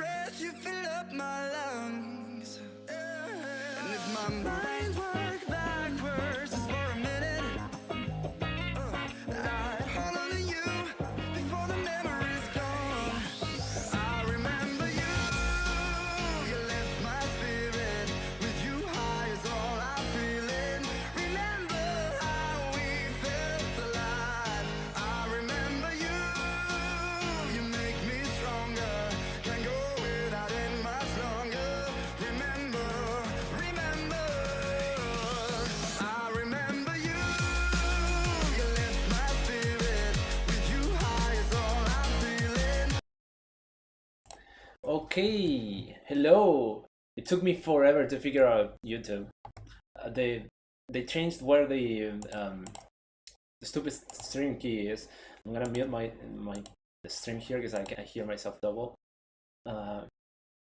breath, you fill up my lungs. And if my mind worked backwards just for a minute, I'd hold on to you before the memory's gone. I remember you, you lift my spirit. With you high is all I'm feeling. Remember how we felt alive. I remember you, you make me stronger. Can't go without it much longer. Remember, remember, I remember you, you lift my spirit. With you high is all I'm feeling. Okay, hello. It took me forever to figure out YouTube. They changed where the stupid stream key is. I'm gonna mute the stream here because I can hear myself double. All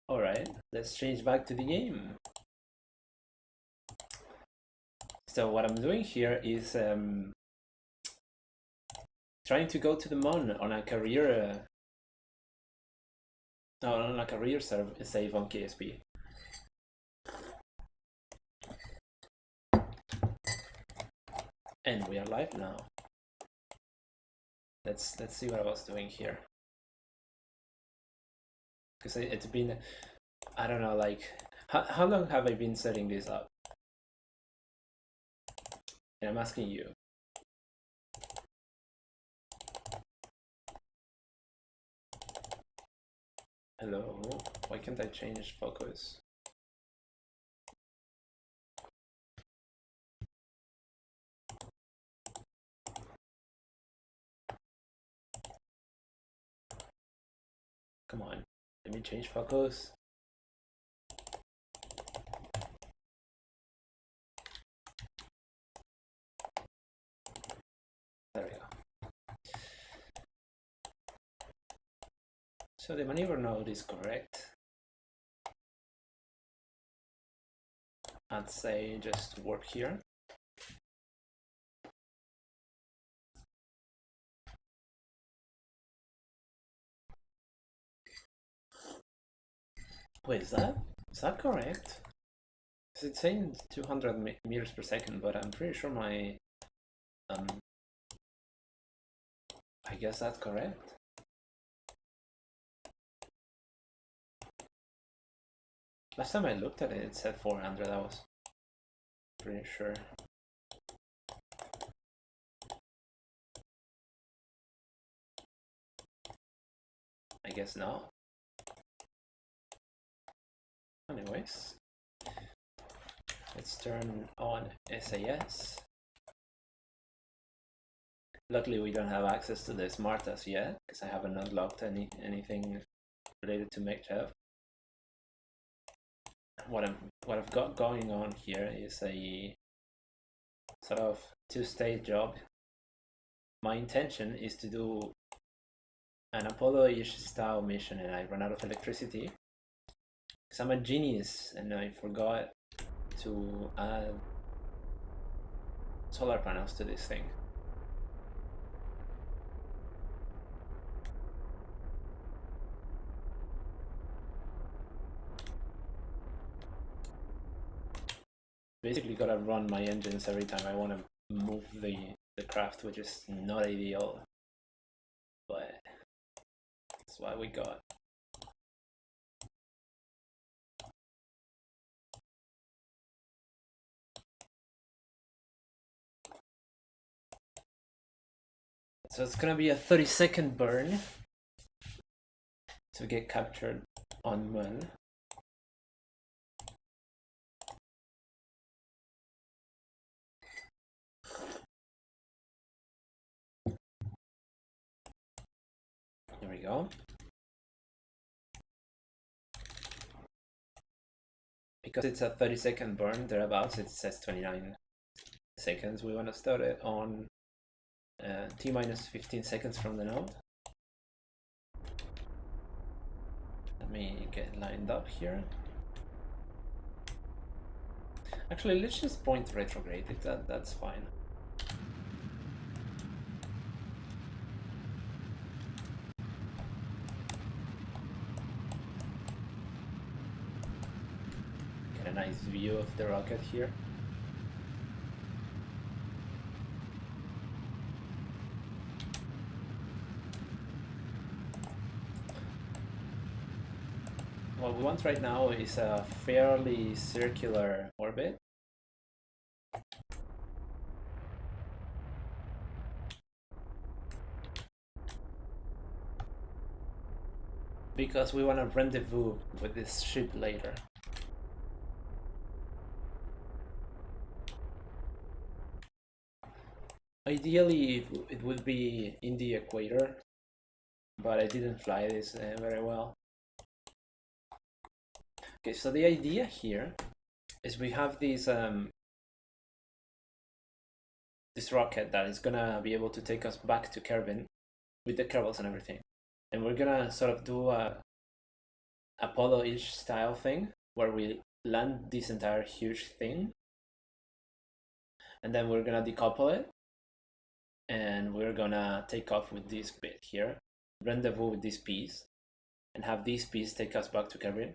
right, let's change back to the game. So what I'm doing here is trying to go to the moon on a career. On a career save on KSP. And we are live now. Let's see what I was doing here. Because it's been, I don't know, like, how long have I been setting this up? And I'm asking you. Hello, why can't I change focus? Come on, let me change focus. There we go. So the maneuver node is correct. I'd say just work here. Wait, is that correct? Because it's saying 200 meters per second, but I'm pretty sure my I guess that's correct. Last time I looked at it, it said 400. I was pretty sure. I guess not. Anyways, let's turn on SAS. Luckily, we don't have access to the smartas yet, because I haven't unlocked anything related to MakeChef. What I've got going on here is a sort of two-stage job. My intention is to do an Apollo-ish style mission, and I run out of electricity because I'm a genius and I forgot to add solar panels to this thing. Basically gotta run my engines every time I want to move the craft, which is not ideal, but that's what we got. So it's gonna be a 30-second burn to get captured on Moon. There we go. Because it's a 30-second burn, thereabouts, it says 29 seconds. We want to start it on T-minus 15 seconds from the node. Let me get lined up here. Actually, let's just point retrograde. That's fine. a nice view of the rocket here. What we want right now is a fairly circular orbit. Because we want to rendezvous with this ship later. Ideally, it would be in the equator, but I didn't fly this very well. Okay, so the idea here is we have this rocket that is gonna be able to take us back to Kerbin with the cables and everything, and we're gonna sort of do a Apollo-ish style thing where we land this entire huge thing, and then we're gonna decouple it, and we're gonna take off with this bit here, rendezvous with this piece, and have this piece take us back to Kerbin,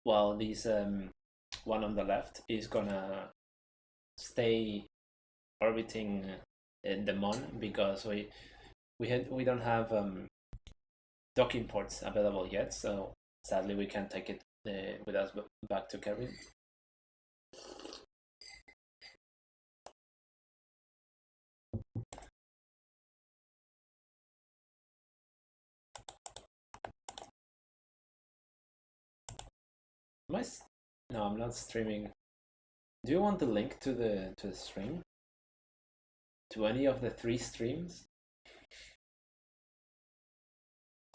while this one on the left is gonna stay orbiting the Mon, because we don't have docking ports available yet, so sadly we can't take it with us back to Kerbin. No, I'm not streaming. Do you want the link to the stream? To any of the 3 streams?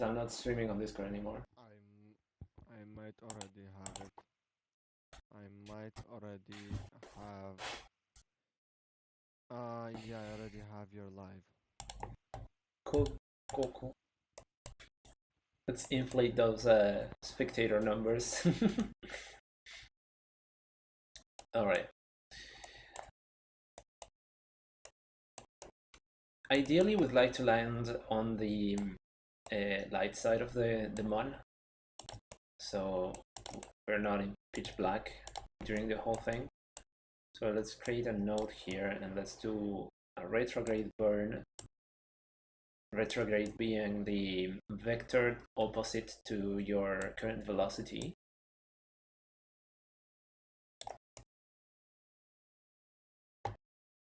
I'm not streaming on Discord anymore. I might already have it. I might already have. Yeah, I already have your live. Cool. Let's inflate those spectator numbers. Alright. Ideally, we'd like to land on the light side of the Mon, so we're not in pitch black during the whole thing. So let's create a node here, and let's do a retrograde burn. Retrograde being the vector opposite to your current velocity.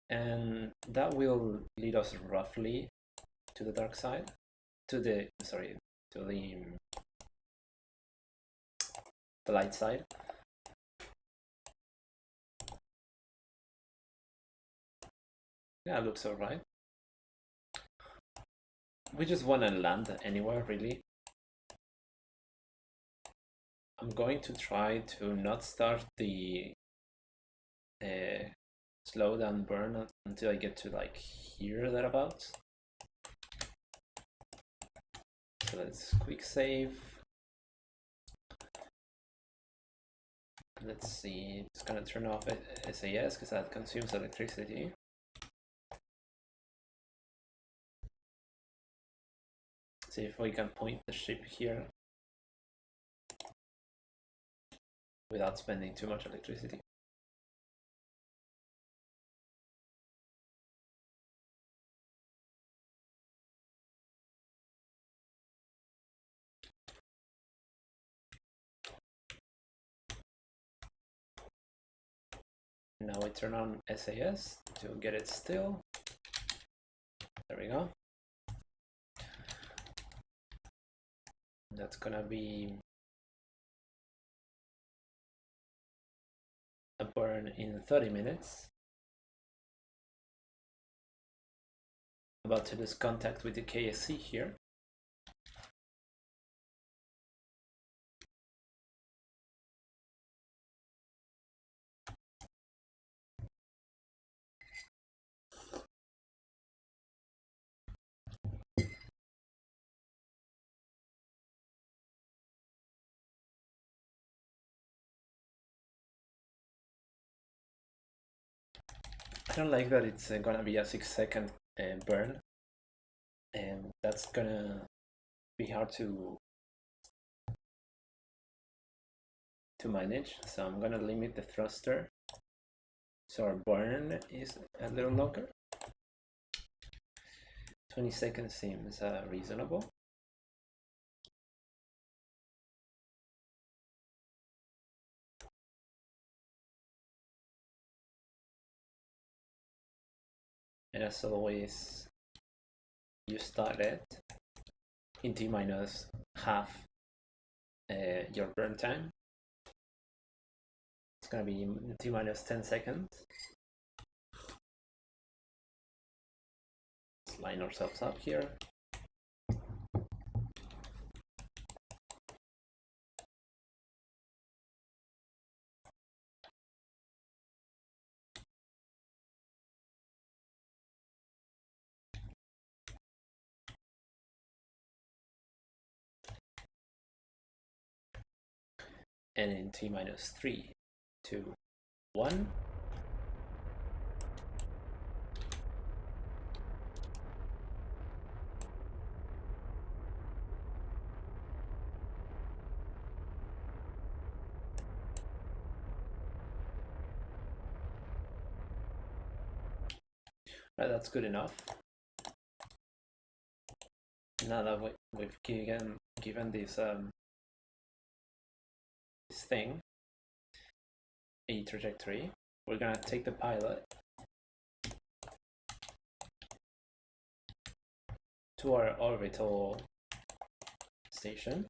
And that will lead us roughly to the dark side, to the light side. Yeah, it looks alright. We just want to land anywhere, really. I'm going to try to not start the slow down burn until I get to like here, thereabouts. So let's quick save. Let's see, it's gonna turn off SAS because that consumes electricity. See if we can point the ship here without spending too much electricity. Now we turn on SAS to get it still. There we go. That's gonna be a burn in 30 minutes. About to lose contact with the KSC here. I don't like that it's gonna be a 6-second burn, and that's gonna be hard to to manage, so I'm gonna limit the thruster so our burn is a little longer. 20 seconds seems reasonable. And as always, you start it in T minus half your burn time. It's gonna be T minus 10 seconds. Let's line ourselves up here. And in T minus 3, 2, 1. Right, that's good enough. Now that we've given this this thing a trajectory, we're gonna take the pilot to our orbital station.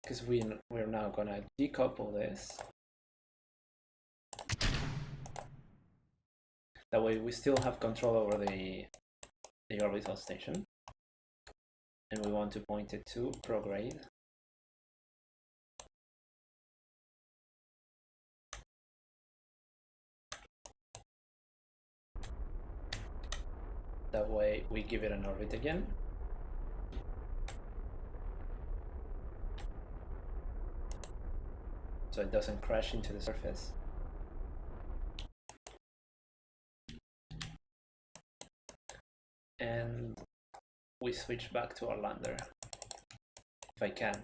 Because we're now gonna decouple this. That way we still have control over the orbital station. And we want to point it to prograde. That way we give it an orbit again. So it doesn't crash into the surface. And we switch back to our lander, if I can.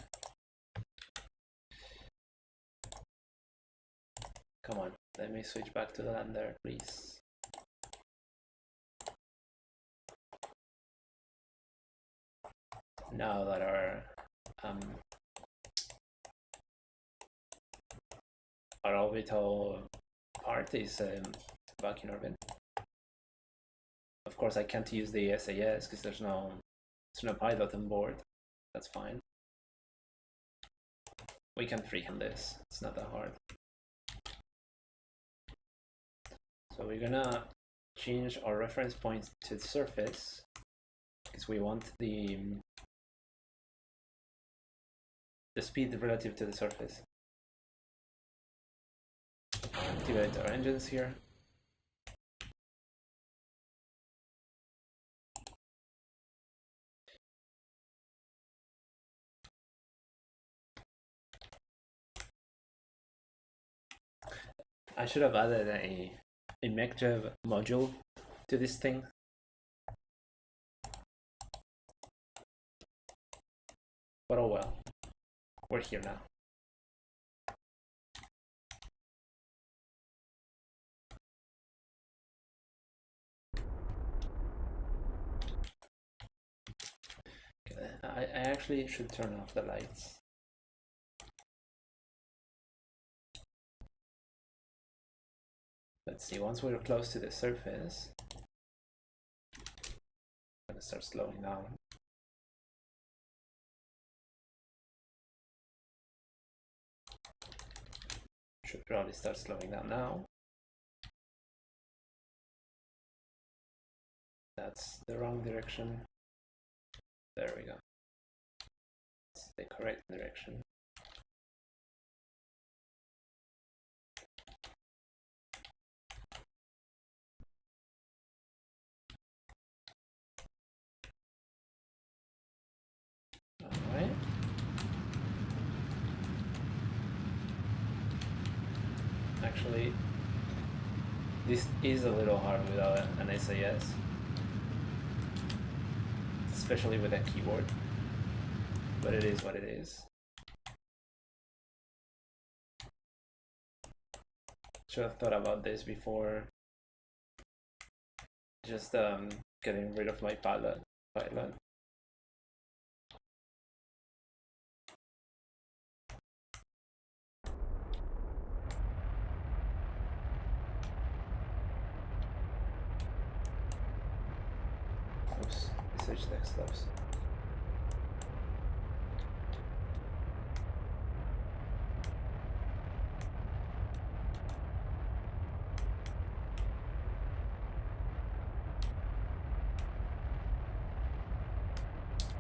Come on, let me switch back to the lander, please. Now that our orbital part is back in orbit. Of course, I can't use the SAS because there's no pilot on board. That's fine. We can freehand this. It's not that hard. So we're gonna change our reference point to the surface because we want the speed relative to the surface. Activate our engines here. I should have added a MechDev module to this thing. But oh well, we're here now. Okay, I actually should turn off the lights. Let's see, once we're close to the surface, I'm gonna start slowing down. Should probably start slowing down now. That's the wrong direction. There we go. It's the correct direction. Alright. Actually, this is a little hard without an SAS. especially with a keyboard. But it is what it is. Should have thought about this before just getting rid of my pilot. Oops, switch desktops.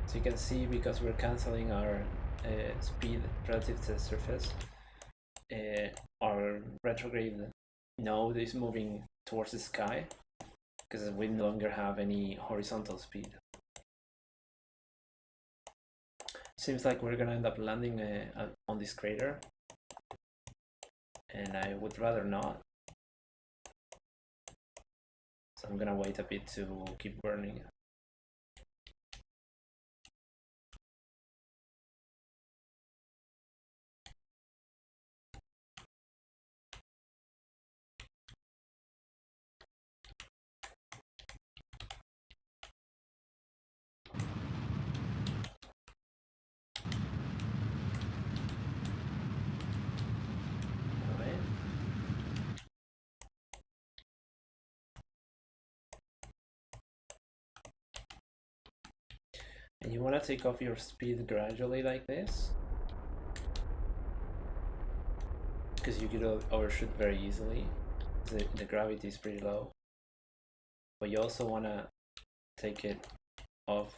So you can see, because we're canceling our speed relative to the surface, our retrograde node is moving towards the sky because we no longer have any horizontal speed. Seems like we're gonna end up landing on this crater, and I would rather not. So I'm gonna wait a bit to keep burning. And you want to take off your speed gradually like this, because you could overshoot very easily. The gravity is pretty low, but you also want to take it off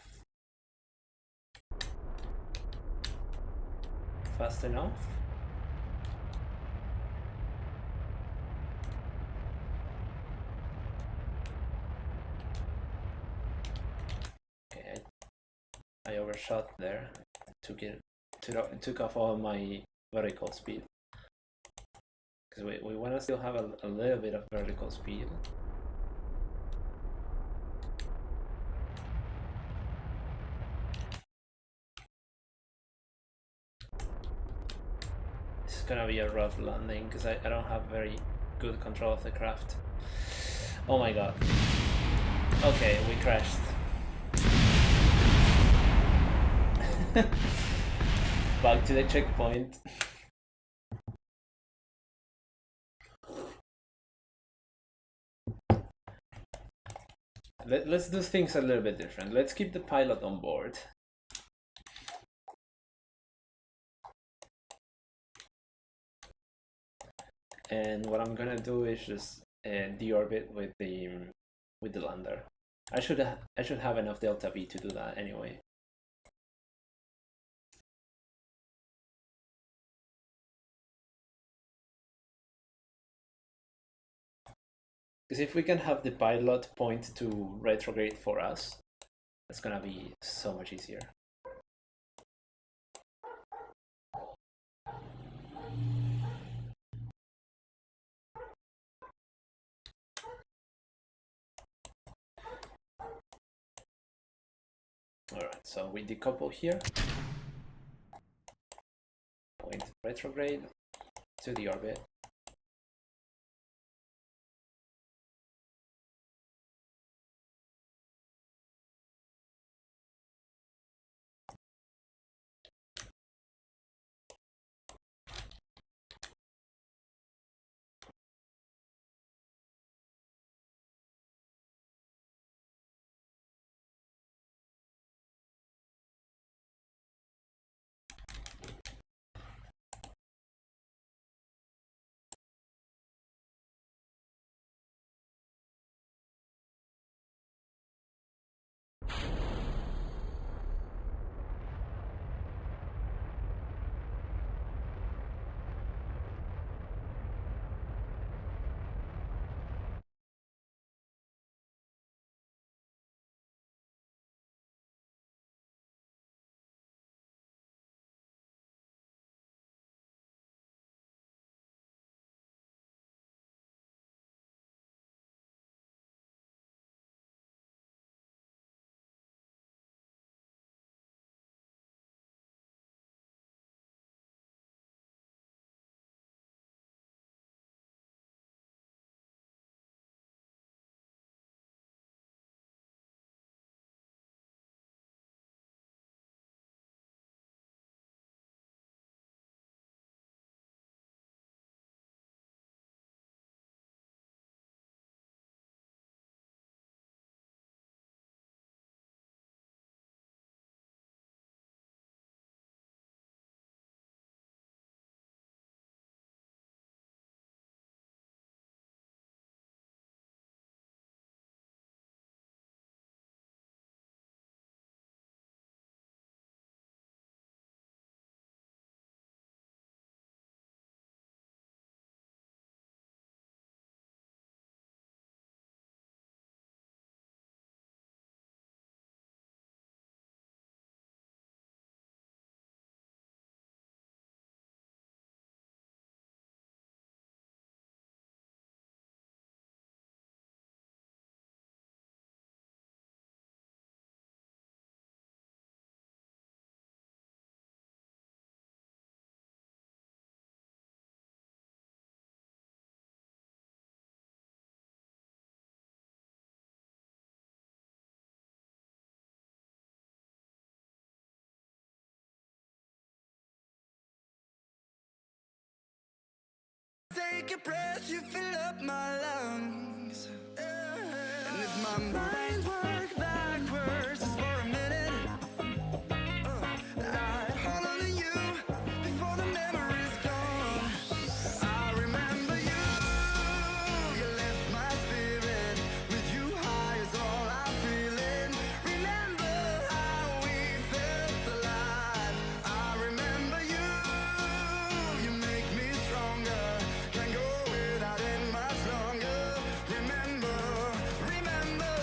fast enough. Okay, I overshot there. Took off all my vertical speed, because we want to still have a little bit of vertical speed. It's gonna be a rough landing because I don't have very good control of the craft. Oh my god. Okay, we crashed. Back to the checkpoint. Let's do things a little bit different. Let's keep the pilot on board. And what I'm gonna do is just deorbit with the lander. I should have enough delta V to do that anyway. Because if we can have the pilot point to retrograde for us, that's gonna be so much easier. Alright, so we decouple here. Point retrograde to the orbit. take a breath, you fill up my lungs. And if my mind worked backwards just for a minute, I'd hold on to you before the memory's gone. I remember you, you lift my spirit. With you high is all I'm feeling. Remember how we felt alive. I remember you, you make me stronger. Can't go without it much longer. Remember, remember.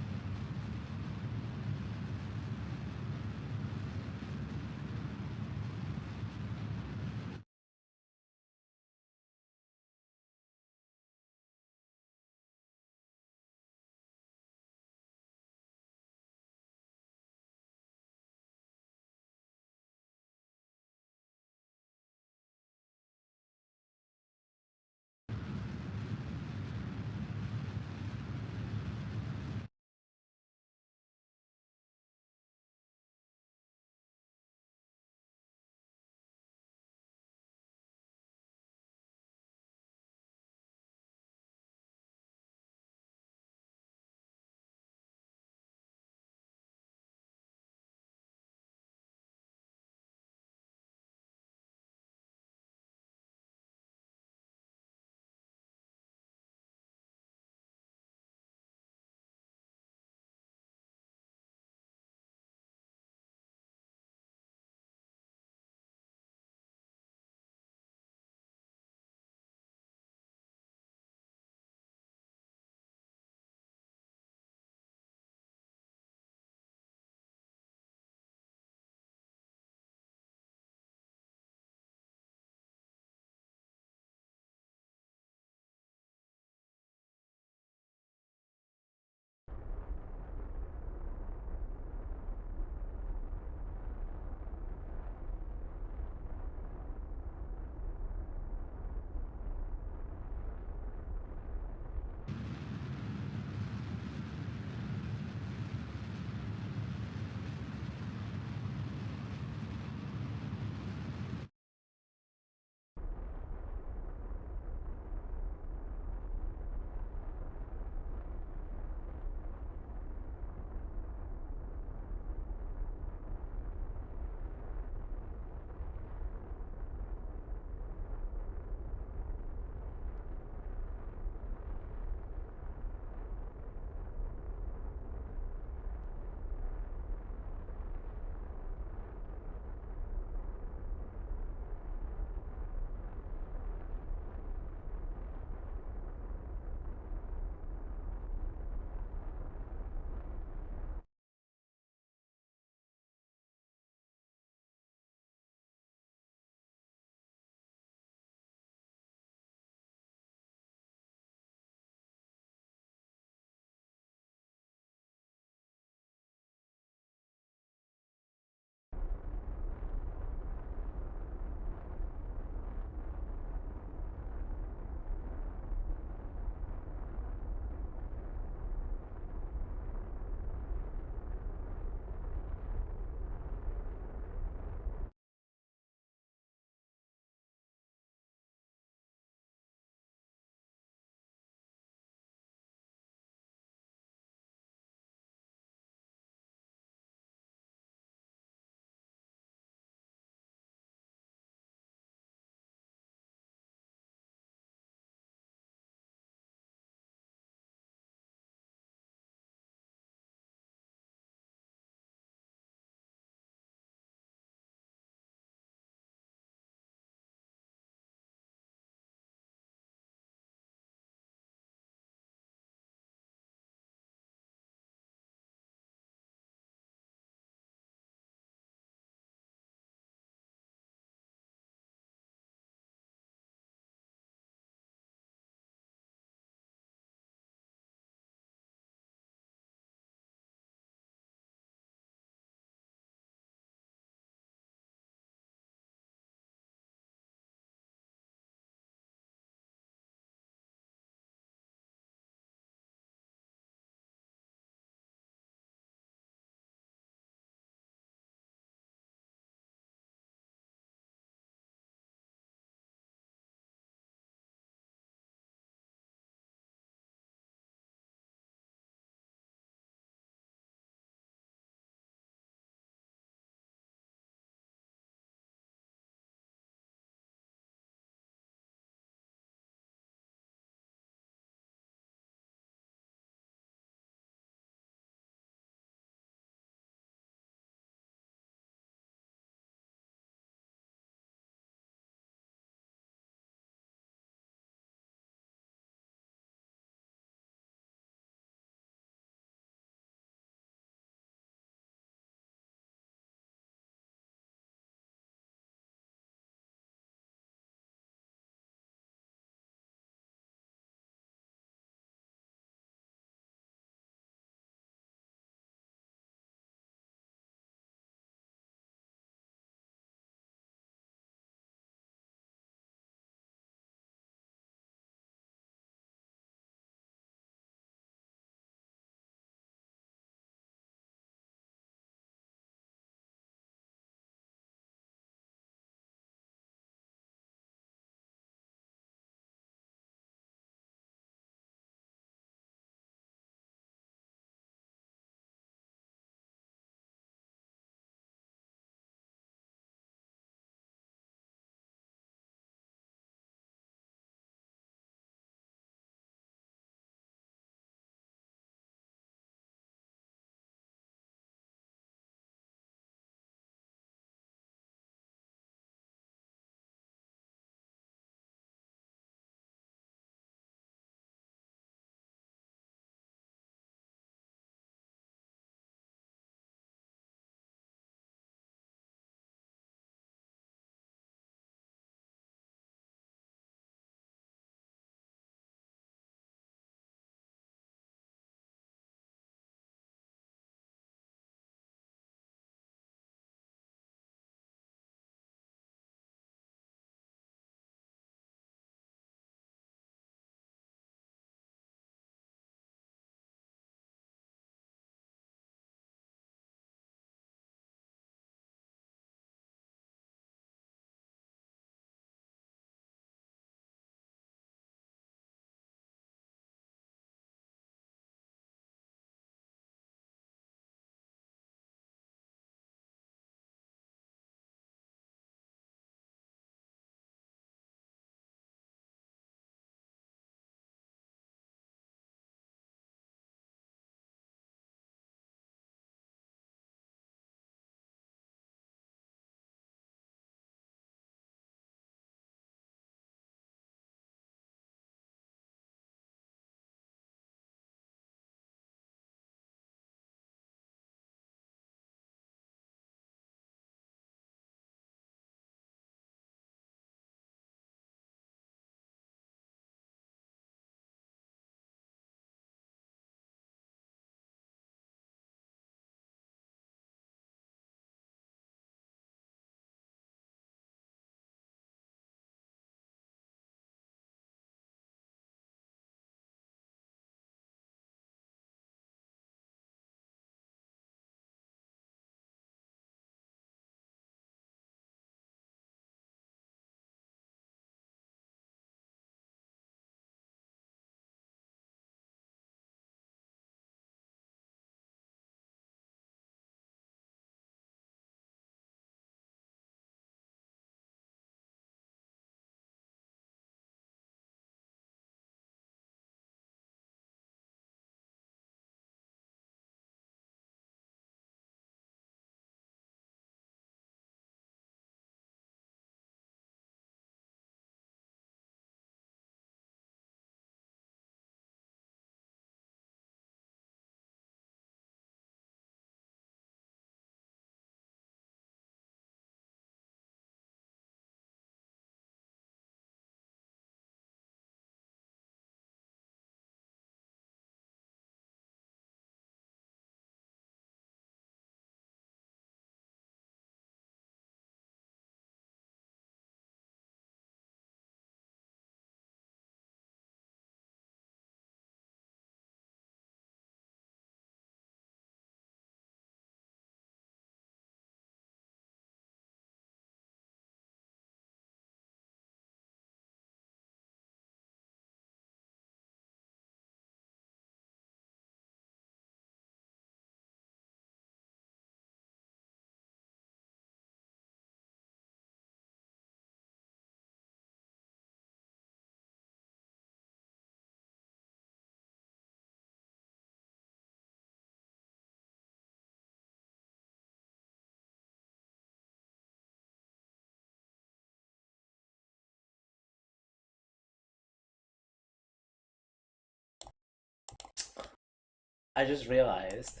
I just realized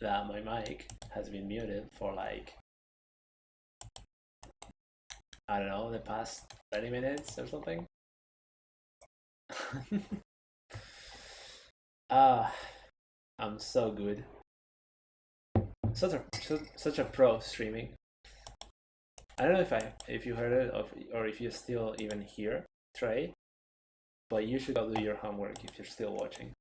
that my mic has been muted for like, I don't know, the past 30 minutes or something. Ah, I'm so good. Such a pro streaming. I don't know if you heard it or if you're still even here, Trey, but you should go do your homework if you're still watching.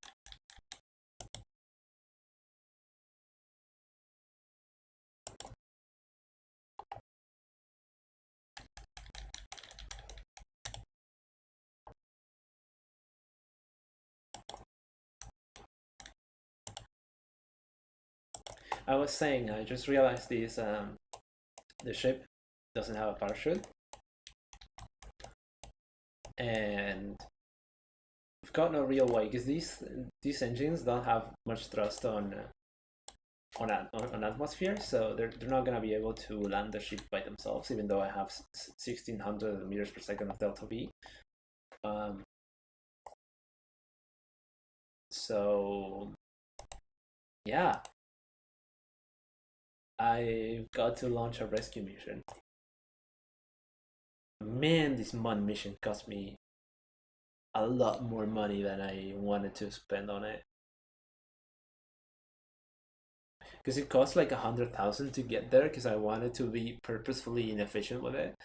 I was saying, I just realized this, the ship doesn't have a parachute, and we've got no real way because these engines don't have much thrust on atmosphere, so they're not gonna be able to land the ship by themselves, even though I have 1600 meters per second of delta V. So yeah, I've got to launch a rescue mission. Man, this one mission cost me a lot more money than I wanted to spend on it. Because it cost like 100,000 to get there because I wanted to be purposefully inefficient with it.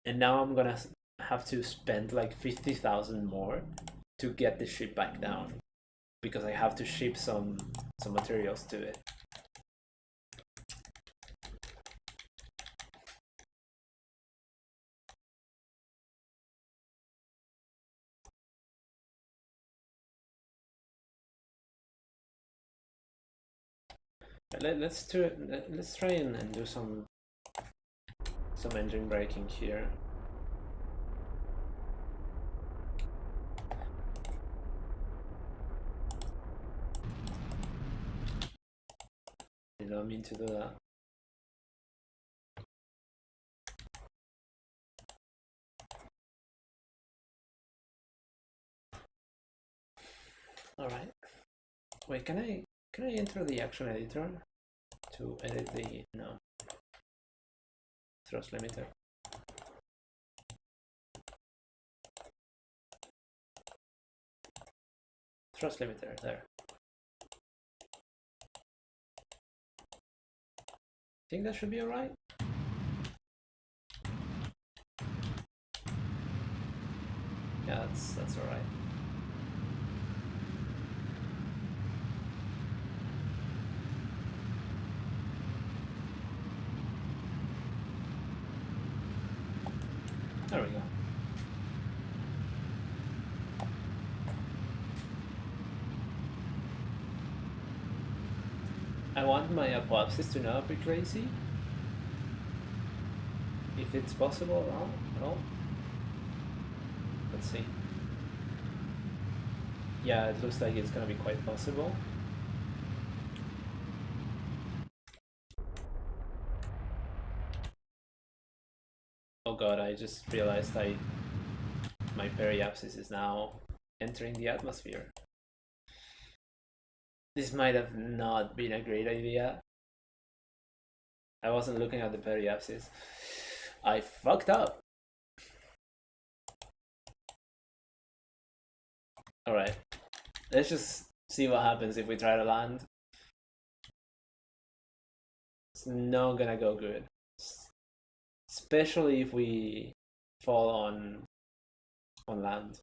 And now I'm gonna have to spend like 50,000 more to get the ship back down because I have to ship some materials to it. Let's try and do some engine braking here. Did not mean to do that. All right. Wait, can I enter the action editor to edit the thrust limiter? Thrust limiter there. Think that should be alright? Yeah, that's alright. There we go. I want my apoapsis to not be crazy. If it's possible at all. Let's see. Yeah, it looks like it's gonna be quite possible. Oh god, I just realized my periapsis is now entering the atmosphere. This might have not been a great idea. I wasn't looking at the periapsis. I fucked up. Alright, let's just see what happens if we try to land. It's not gonna go good. Especially if we fall on land.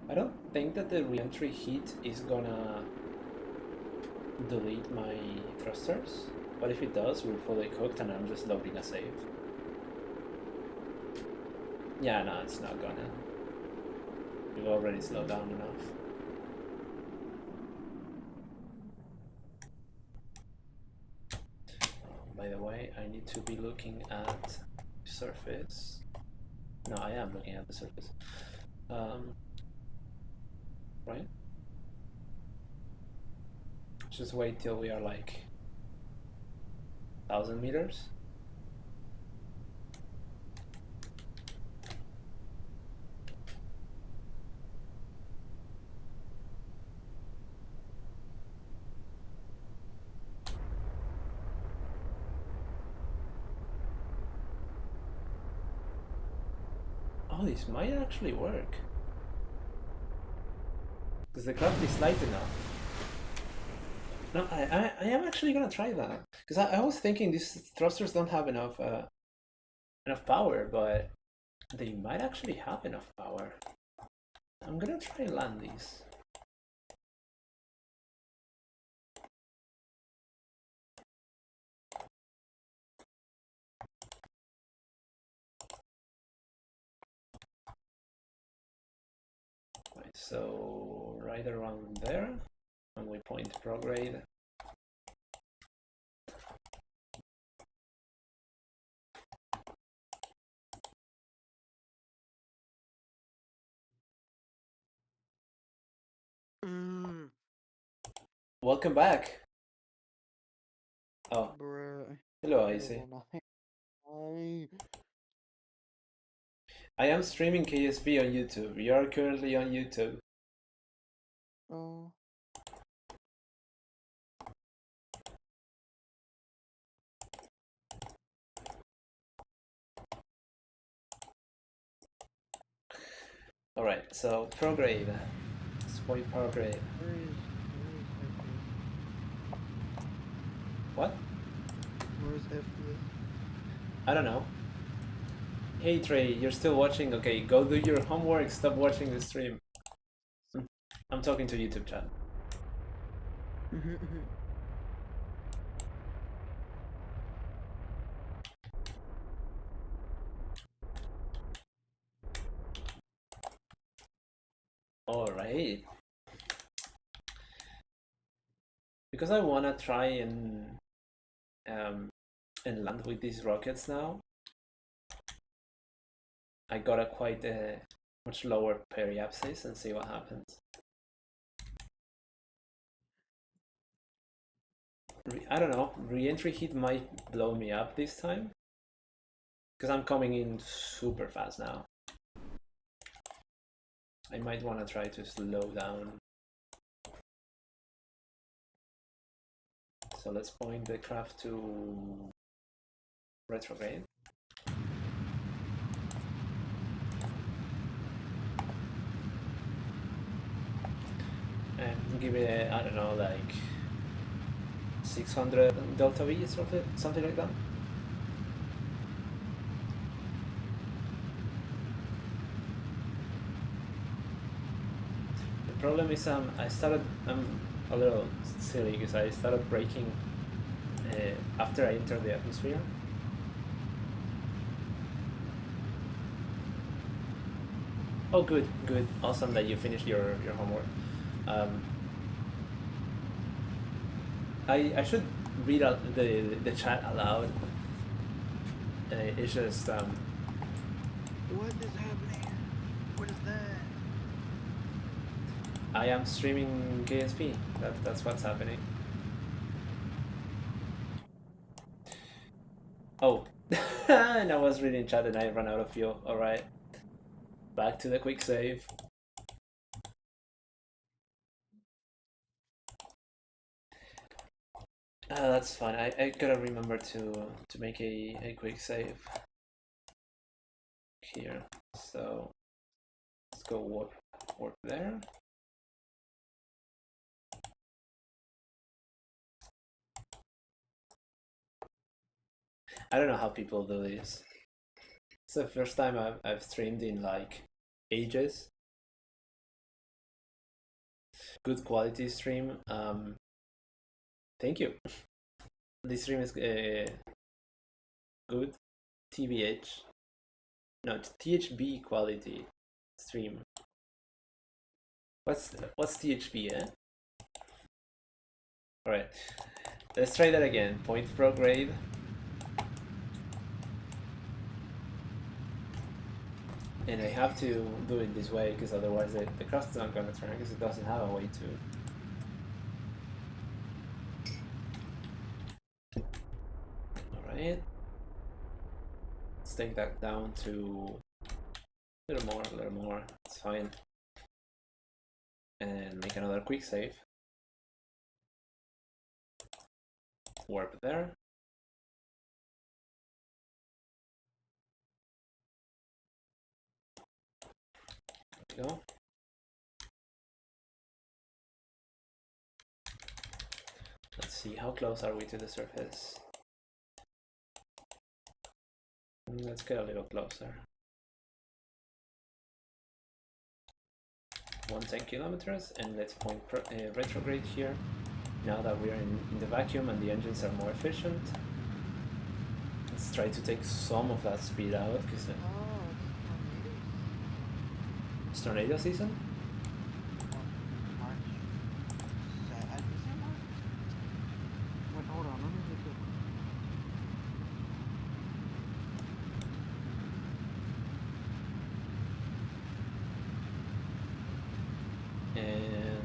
I don't think that the re-entry heat is gonna delete my thrusters, but if it does, we're fully cooked and I'm just loading a save. Yeah, no, it's not gonna. We've already slowed down enough. by the way, I need to be looking at surface. No, I am looking at the surface. Right? Just wait till we are like 1,000 meters. Oh, this might actually work. Because the craft is light enough. No, I am actually gonna try that. Because I was thinking these thrusters don't have enough power, but they might actually have enough power. I'm gonna try and land these. Right, so right around there, and we point prograde. Welcome back. Oh, Bruh. hello, Icy. I am streaming KSP on YouTube. You are currently on YouTube. Oh. Alright, so prograde. Let's point prograde. Where is FPS? What? Where is FPS? I don't know. Hey Trey, you're still watching? Okay, go do your homework, stop watching the stream. I'm talking to YouTube chat. Alright. Because I wanna try and land with these rockets now, I got a quite much lower periapsis and see what happens. I don't know, re-entry heat might blow me up this time, because I'm coming in super fast now. I might want to try to slow down. So let's point the craft to retrograde. And give it, I don't know, like 600 delta V, something like that. The problem is I'm a little silly because I started braking after I entered the atmosphere. Oh, good, awesome that you finished your homework. I should read out the chat aloud. It's just What is happening? What is that? I am streaming KSP. That's what's happening. Oh, and I was reading chat and I ran out of fuel. All right, back to the quick save. That's fine. I gotta remember to make a quick save here. So let's go warp there. I don't know how people do this. It's the first time I've streamed in like ages. Good quality stream. Thank you. This stream is good. TBH. No, THB quality stream. What's THB, eh? Alright. Let's try that again. Point prograde. And I have to do it this way because otherwise the craft is not going to turn because it doesn't have a way to. Alright. Let's take that down to a little more, it's fine. And make another quick save. Warp there. There we go. Let's see, how close are we to the surface? Let's get a little closer. 110 kilometers, and let's point retrograde here. Now that we're in the vacuum and the engines are more efficient, let's try to take some of that speed out because it's tornado season. Wait, hold on, let me look up. And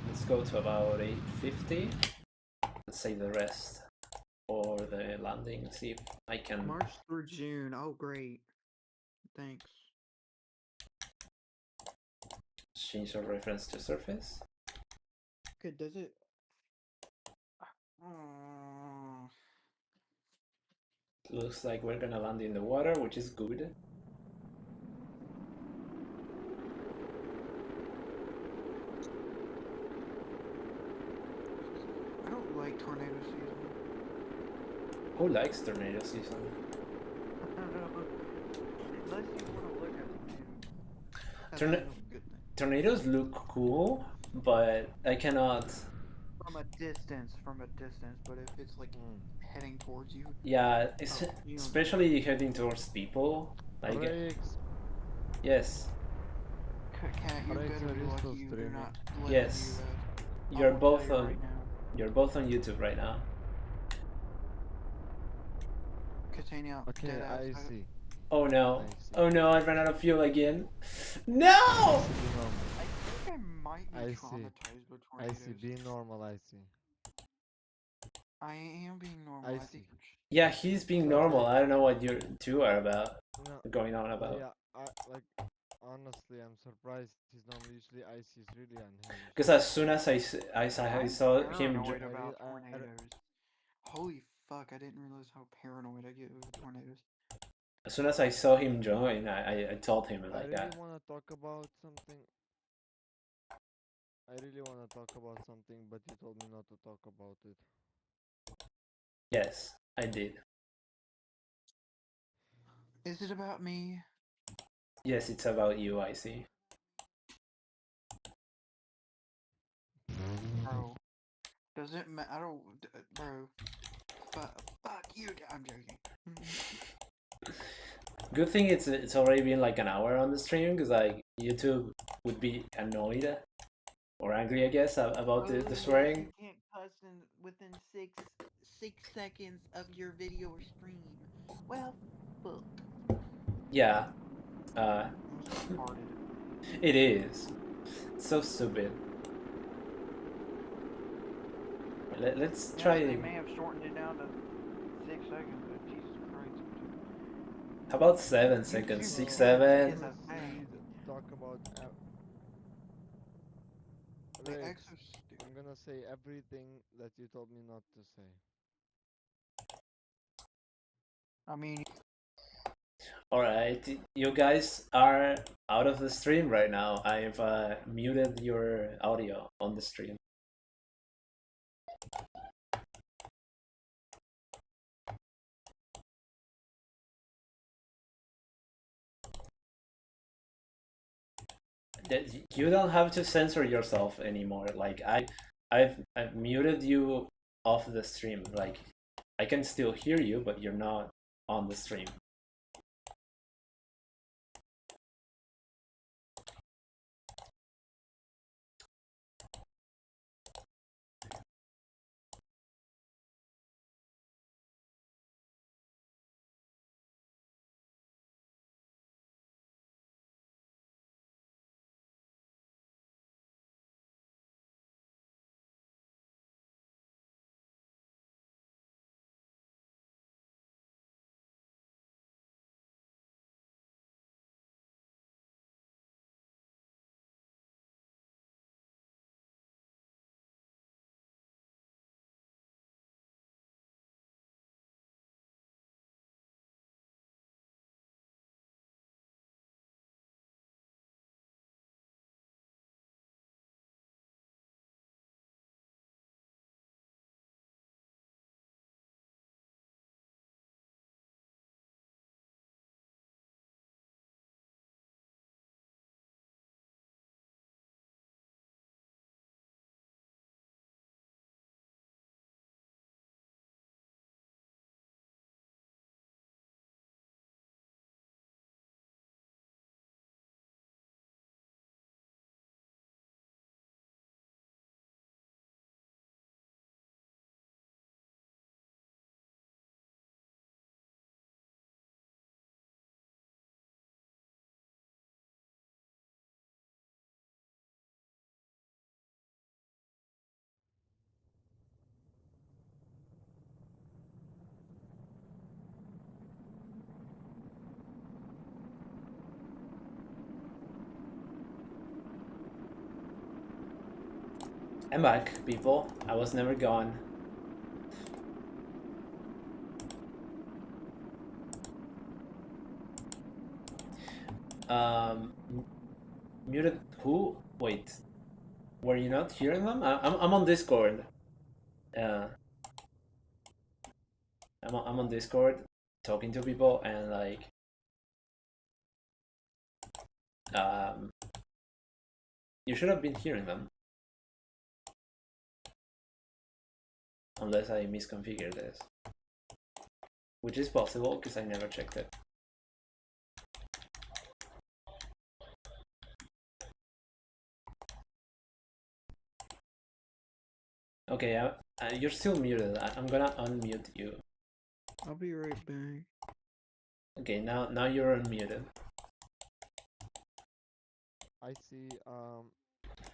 let's go to about 850. Let's save the rest for the landing. See if I can. March through June. Oh, great. Thanks. Change our reference to surface. Okay, does it? Oh. Looks like we're gonna land in the water, which is good. I don't like tornado season. Who likes tornado season? Unless you want to look at tornadoes. That's Torna- kind of a good thing. Tornadoes look cool, but I cannot. From a distance, but if it's like heading towards you, Yeah, you don't- especially heading towards people. Like, yes, Cat, you Are you better be still lucky you do streaming? not let Yes. me, you're I'll both tell you on. right now. You're both on YouTube right now. Catania, Okay, dead ass. I see. Oh no! I see. Oh no! I ran out of fuel again. No! I think I might be I see. traumatized by I tornadoes. see. Be normal. I see. I am being normal. I I see. think Yeah, he's being normal. I don't know what you two are about. No. Going on about. Yeah. Honestly, I'm surprised. He's normally usually icy. Is really unhinged. Because as soon as I I'm saw him. paranoid about I- tornadoes. Holy fuck! I didn't realize how paranoid I get with tornadoes. As soon as I saw him join, I told him I like really that. want to talk about something. I really want to talk about something, but you told me not to talk about it. Yes, I did. Is it about me? Yes, it's about you. I see. Bro, does it matter? I don't, bro. Fuck you! I'm joking. Good thing it's already been like an hour on the stream because like YouTube would be annoyed or angry, I guess, about the swearing. You can't cuss within 6 seconds of your video or stream. Well, fuck. Yeah, I'm so retarded. it is. It's so stupid. Let's Yeah, try. they may have shortened it down to 6 seconds, but Jesus Christ. How about 7 seconds? 6, 7. Is a thing. Talk about. The Rex, exosuit. I'm gonna say everything that you told me not to say. I mean, Alright, you guys are out of the stream right now. I've muted your audio on the stream. You don't have to censor yourself anymore. Like I've muted you off the stream. Like I can still hear you, but you're not on the stream. I'm back, people. I was never gone. Muted who? Wait. Were you not hearing them? I'm on Discord. Uh, I'm on Discord talking to people and like you should have been hearing them. Unless I misconfigured this. Which is possible because I never checked it. Okay, you're still muted. I'm gonna unmute you. I'll be right back. Okay, now you're unmuted.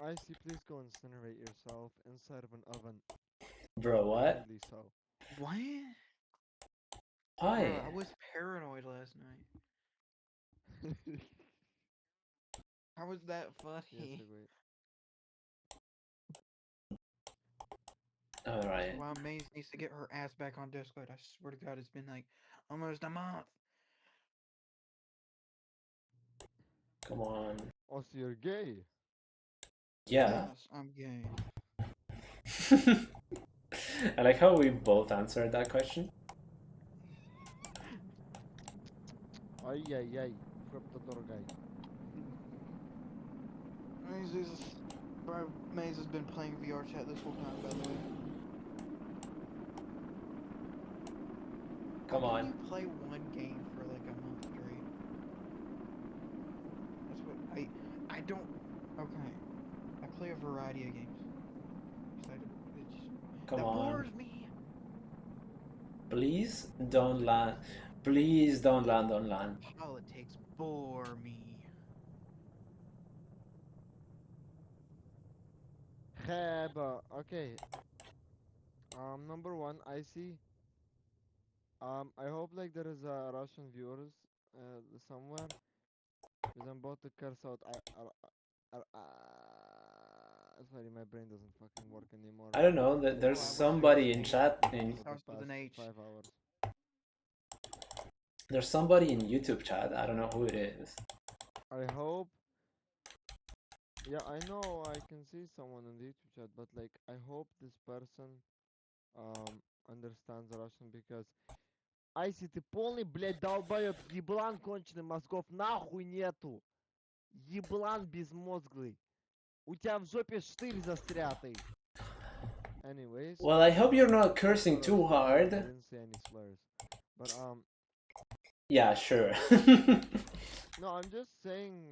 Icy, please go incinerate yourself inside of an oven. Bro, what? Kindly so. What? Why? Bro, I was paranoid last night. How was that Yes, funny? wait. Alright. Wow, Maze needs to get her ass back on Discord. I swear to God, it's been like almost a month. Come on. Oh, so you're gay? Yeah. Yes, I'm gay. I like how we both answered that question. Ay, ay, ay. Flip the door, guy. Maze has been playing VR chat this whole time, by the way. Come How on. can you play one game for like a month straight? That's what I don't. Okay, I play a variety of games. Come That on. bores me. Please don't land. Please don't land on land. Politics bore me. Heba. Okay. Number one, Icy. I hope like there is a Russian viewers somewhere because I'm about to curse out. Sorry, my brain doesn't fucking work anymore. I don't know. There's Oh, I wish somebody it in was chat. Starts with an H. 5 hours. There's somebody in YouTube chat. I don't know who it is. I hope. Yeah, I know I can see someone in the YouTube chat, but like I hope this person understands Russian because Айси, ты полный, блядь, долбоёб, еблан конченый, мозгов нахуй нету. Еблан безмозглый. У тебя в жопе штырь застрятый. Anyways. Well, I hope you're not cursing too I hard. didn't say any slurs. But Yeah, sure. no, I'm just saying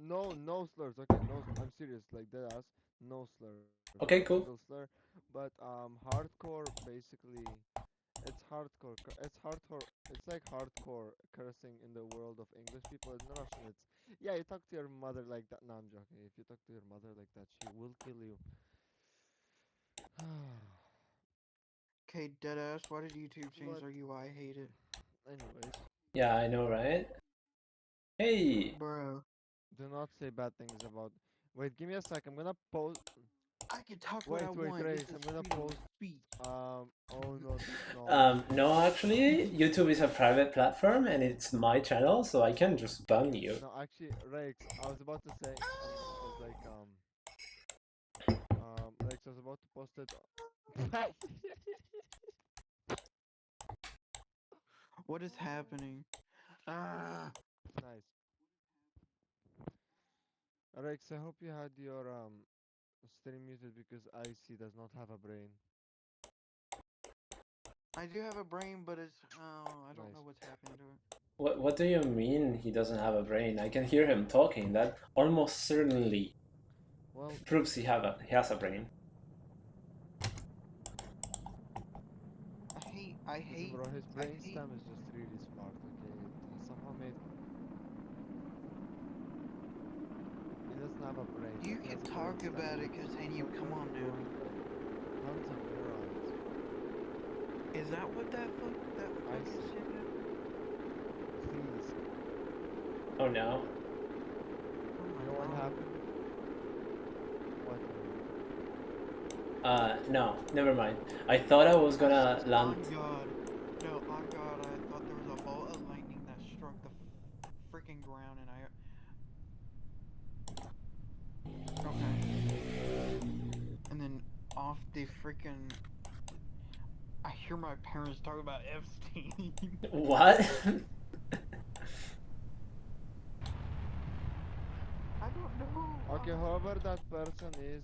no slurs. Okay, no, I'm serious, like dead ass, no slurs. Okay, No cool. single slur. But hardcore basically it's hardcore. It's hardcore. It's like hardcore cursing in the world of English people. In Russian, it's yeah. You talk to your mother like that. No, I'm joking. If you talk to your mother like that, she will kill you. Okay, deadass, why did YouTube change But their UI? I hate it. anyways, Yeah, I know, right? Hey. Bro, do not say bad things about. Wait, give me a sec. I'm gonna post. I can talk what I Wait, want. Race. This I'm is gonna freedom of post. speech. Oh no. No, actually, YouTube is a private platform and it's my channel, so I can just ban you. No, actually, Rex. I was about to say. I was like Rex. I was about to post it. What is happening? Ah, Nice. Rex, I hope you had your stream muted because IC does not have a brain. I do have a brain, but it's I don't Nice. know what's happening to it. What do you mean he doesn't have a brain? I can hear him talking. That almost certainly Well, proves he has a brain. I listen, hate. bro, his I hate. brainstem is just really smart. Okay, he somehow made. He doesn't have a brain. You He can has a talk brainstem. about it, continue. Come on now. Tons of neurons. Is that what that fucking see. shit is? Please. Oh no. Oh You my know what God. happened? What? No, never mind. I thought I was gonna land. On God. No, on God, I thought there was a bolt of lightning that struck the freaking ground and I. Okay. And then off the freaking. I hear my parents talk about Epstein. What? I don't know. Okay, whoever that person is,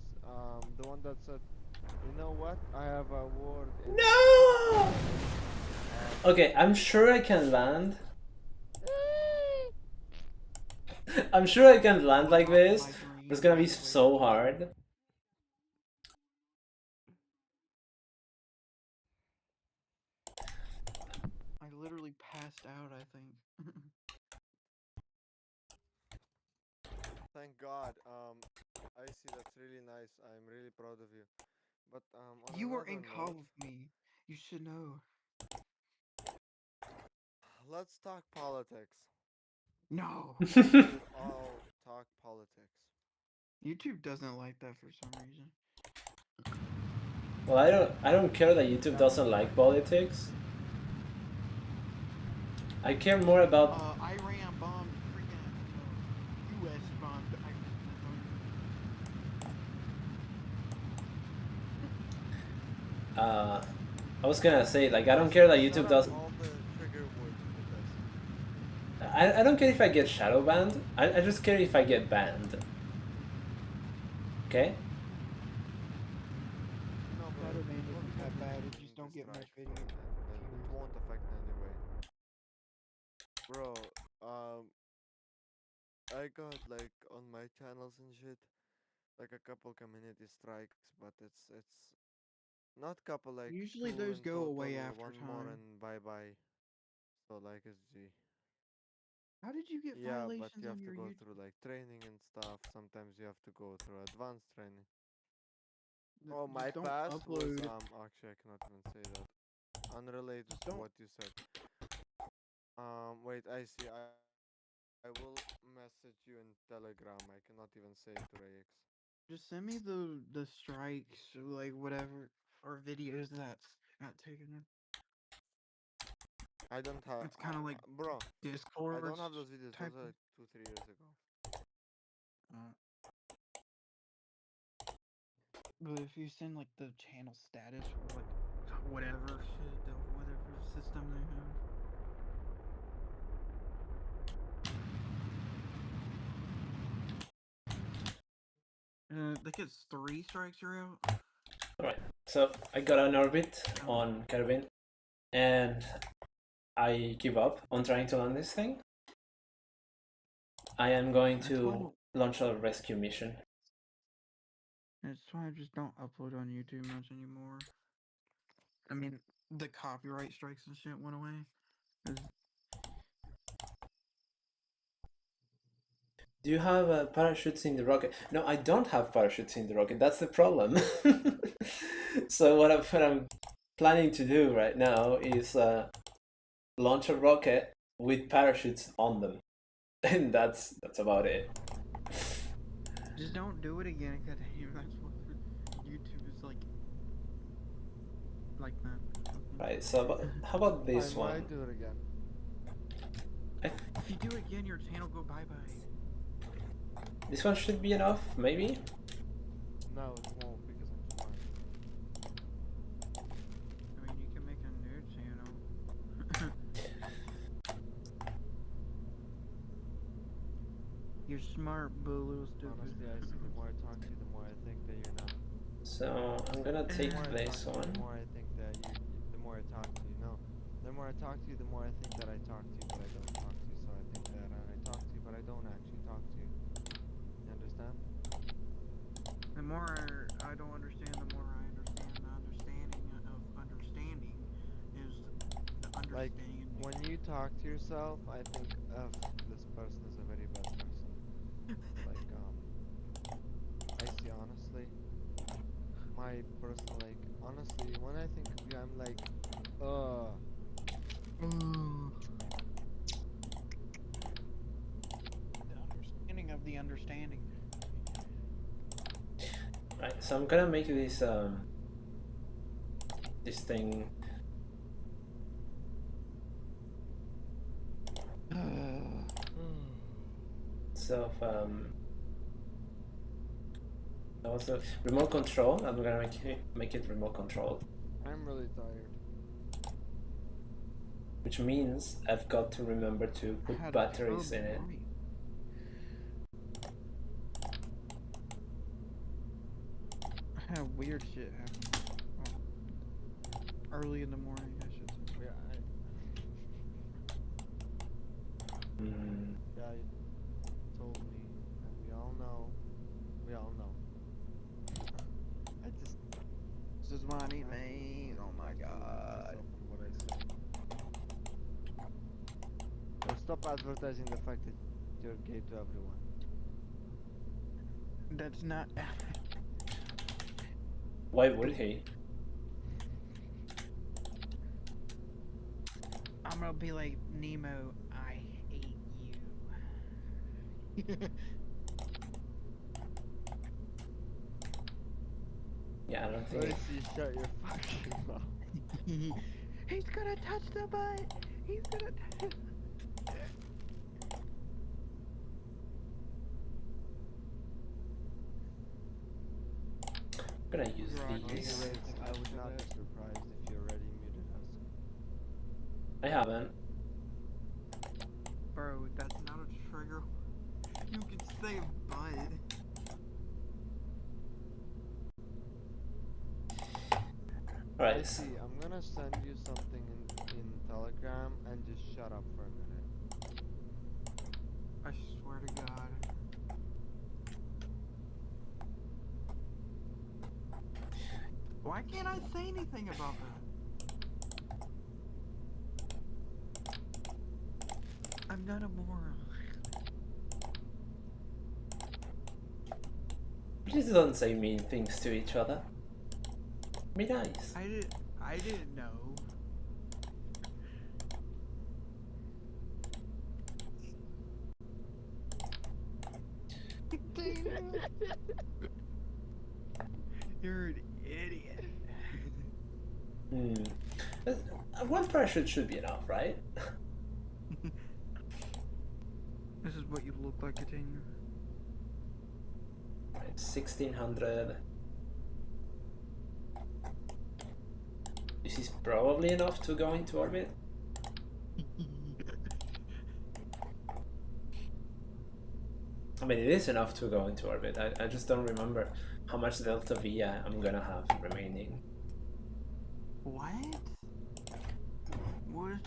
the one that said, you know what? I have a word in No! uh, Okay, I'm sure I can land. I'm sure I can land like Not in this. my But it's dreams, gonna be actually. so hard. I literally passed out, I think. thank God. I see, that's really nice. I'm really proud of you. But on You were another in call note, with me. You should know. let's talk politics. No. We should all talk politics. YouTube doesn't like that for some reason. Well, I don't care that YouTube Yeah, doesn't like politics. I care more about. Iran bombed freaking U.S. bombed. I was gonna say, like, I don't care that YouTube shut up doesn't. all the trigger words for this. I don't care if I get shadow banned. I just care if I get banned. Okay? No, bro, Shadow ban people isn't get that bad. It getting just don't get much dislikes, video and it views. won't affect anyway. Bro, I got like on my channels and shit, like a couple community strikes, but it's not couple, like Usually two those in go away total, after one more time. and bye bye. So like it's G. How did you get Yeah, but violations you on have to your go YouTube? through like training and stuff. Sometimes you have to go through advanced training. Oh, my Just don't past was upload. actually I cannot even say that. Unrelated Just to don't. what you said. Wait, I see. I will message you in Telegram. I cannot even say it to Rayx. Just send me the strikes, or like whatever, or videos that got taken. I don't have, It's kind of like bro. I Discord don't have those videos. type Those are of. like 2-3 years ago. Uh, but if you send like the channel status or like whatever shit, whatever system they have. Like it's 3 strikes you're out. Alright, so I got an orbit Oh. on Caribbean, and I give up on trying to land this thing. I am going That's to why. launch a rescue mission. That's why I just don't upload on YouTube much anymore. I mean, the copyright strikes and shit went away. 'Cause Do you have parachutes in the rocket? No, I don't have parachutes in the rocket. That's the problem. So what I'm planning to do right now is launch a rocket with parachutes on them, and that's about it. just don't do it again, cause that's what YouTube is like that. Right. So how about this I one? might do it again. If you do it again, your channel go bye bye. This one should be enough, maybe. No, it won't because I'm smart. I mean, you can make a new channel. You're smart, but a little stupid. Honestly, I see. The more I talk to you, the more I think that you're not. So I'm gonna The take more I this talk to you, one. the more I think that you. The more I talk to you, no. The more I talk to you, the more I think that I talk to you, but I don't talk to you. So I think that I talk to you, but I don't actually talk to you. You understand? The more I don't understand, the more I understand. The understanding of understanding is the Like understanding. when you talk to yourself, I think, this person is a very bad person. Like I see. Honestly, my personal, like, honestly, when I think of you, I'm like, The understanding of the understanding. Right, so I'm gonna make this this thing. So also remote control. I'm gonna make it remote controlled, I'm really tired. which means I've got to remember to put Had a batteries in terrible it. night. I had weird shit happen. Early in the morning, I should say. Yeah, Mm, yeah, you told me, and we all know. We all know. I just This is money, man. Oh my can't believe god. myself and what I said. So stop advertising the fact that you're gay to everyone. That's not. why would he? I'm gonna be like Nemo. I hate you. Yeah, I don't think. Lucy, shut your fucking mouth. He's gonna touch the butt. He's gonna. I'm gonna use Rock, these. Anyways, I would not be surprised if you already muted us. I haven't. Bro, that's not a trigger. You can say bud. Alright. Lucy, I'm gonna send you something in Telegram and just shut up for a minute. I swear to God. Why can't I say anything about that? I'm not a moron. Please don't say mean things to each other. Be nice. I didn't know. You're an idiot. Hmm. One parachute should be enough, right? This is what you look like, Catania. Right, 1600. This is probably enough to go into orbit. I mean, it is enough to go into orbit. I just don't remember how much delta V I'm gonna have remaining. What? What?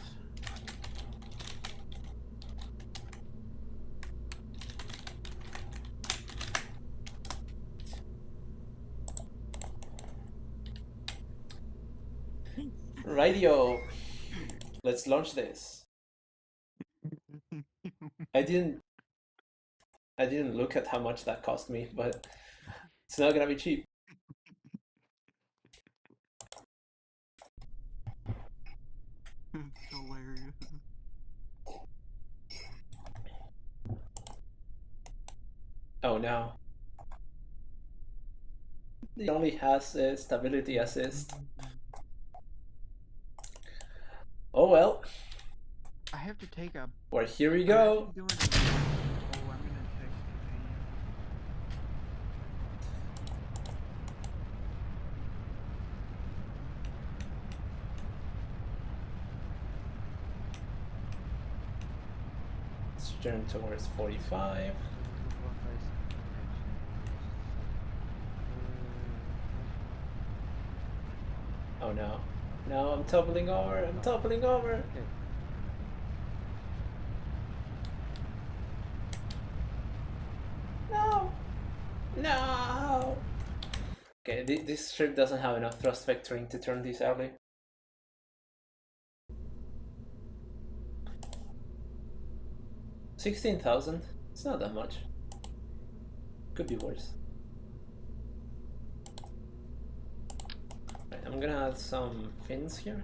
Radio. Let's launch this. I didn't look at how much that cost me, but it's not gonna be cheap. It's hilarious. Oh no. It only has a stability assist. Oh well. I have to take a. Well, here we I'm go. actually doing a- Oh, I'm gonna text Catania. Let's turn towards 45. Oh no. No, I'm toppling over. I'm toppling over. Okay. No. No. Okay, this ship doesn't have enough thrust vectoring to turn this early. $16,000. It's not that much. Could be worse. Right, I'm gonna add some fins here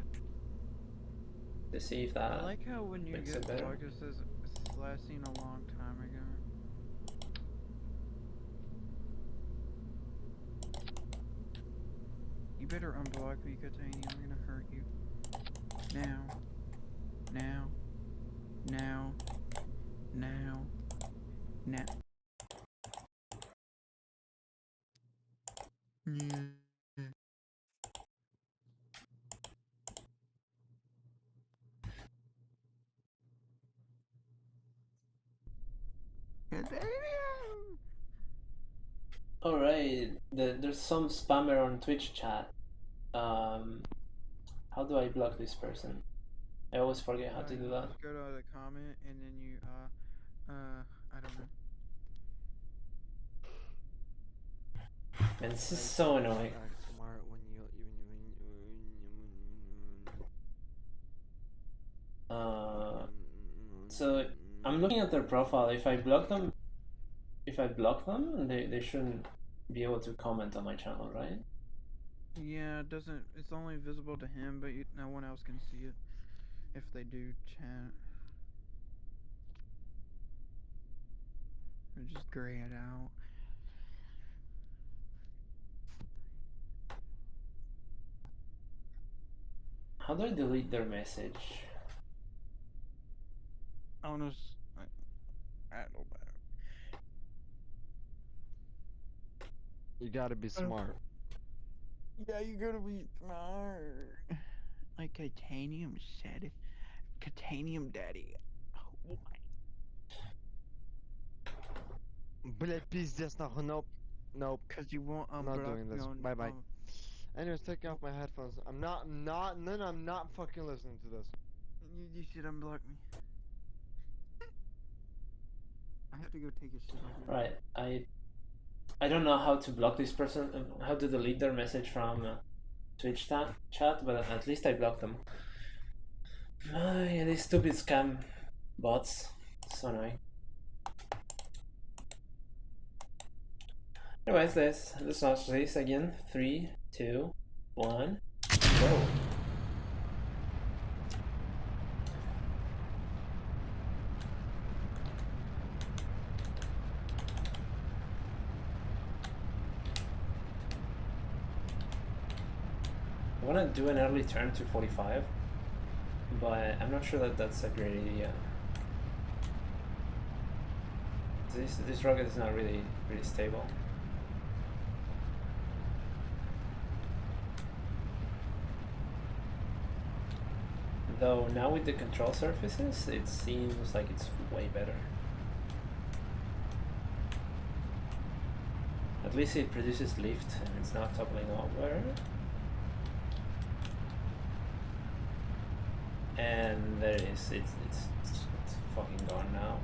to see if that. I like how when you makes get it better. blocked it says it's last seen a long time ago. You better unblock me, Katani. I'm gonna hurt you. Now. Now. Now. Now. Now. Yeah. Alright, there's some spammer on Twitch chat. How do I block this person? I always forget how to do You that. just go to the comment and then you I don't know. Man, this is so annoying. Act smart when you So I'm looking at their profile. If I block them, they shouldn't be able to comment on my channel, right? Yeah, it doesn't. It's only visible to him, but no one else can see it if they do chat. Or just gray it out. How do I delete their message? Honest, I don't know. You gotta be smart. Yeah, you gotta be smart. Like Titanium said, Titanium Daddy. Oh, Блять, пиздец, нахуй, nope. Nope. Cause you won't I'm not unblock doing me this. on. Bye bye. Anyways, taking off my headphones. I'm not fucking listening to this. You should unblock me. I have to go take a shit. Right, I don't know how to block this person, how to delete their message from Twitch chat, but at least I blocked them. Yeah, these stupid scam bots, so annoying. Anyways, let's watch this again. 3, 2, 1, go. I want to do an early turn to 45, but I'm not sure that that's a great idea. This rocket is not really stable. Though now with the control surfaces, it seems like it's way better. At least it produces lift and it's not toppling over. And there it is. It's fucking gone now.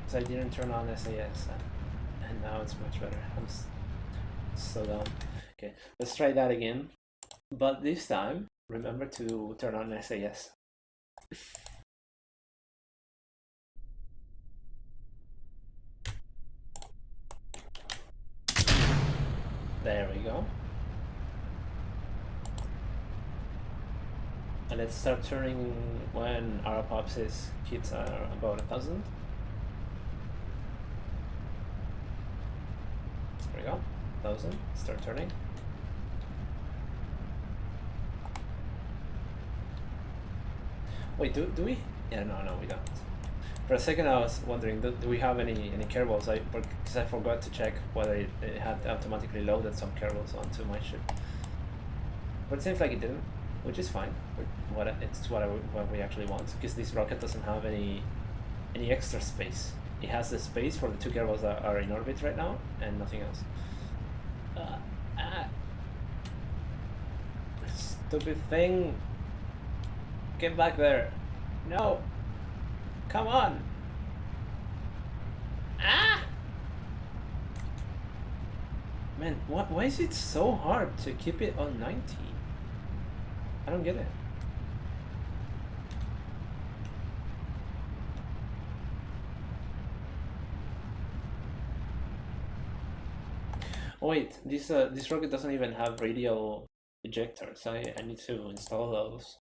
So I didn't turn on SAS, and now it's much better. I'm so dumb. Okay, let's try that again. But this time, remember to turn on SAS. There we go. And let's start turning when our Popsys hits are about 1,000. There we go. 1,000. Start turning. Wait, do we? Yeah, no, we don't. For a second, I was wondering, do we have any cables? Because I forgot to check whether it had automatically loaded some cables onto my ship. But it seems like it didn't, which is fine. It's what we actually want, because this rocket doesn't have any extra space. It has the space for the 2 cables that are in orbit right now, and nothing else. Stupid thing! Get back there! No! Come on! Ah! Man, why is it so hard to keep it on 90? I don't get it. Oh wait, this rocket doesn't even have radial ejectors. I need to install those.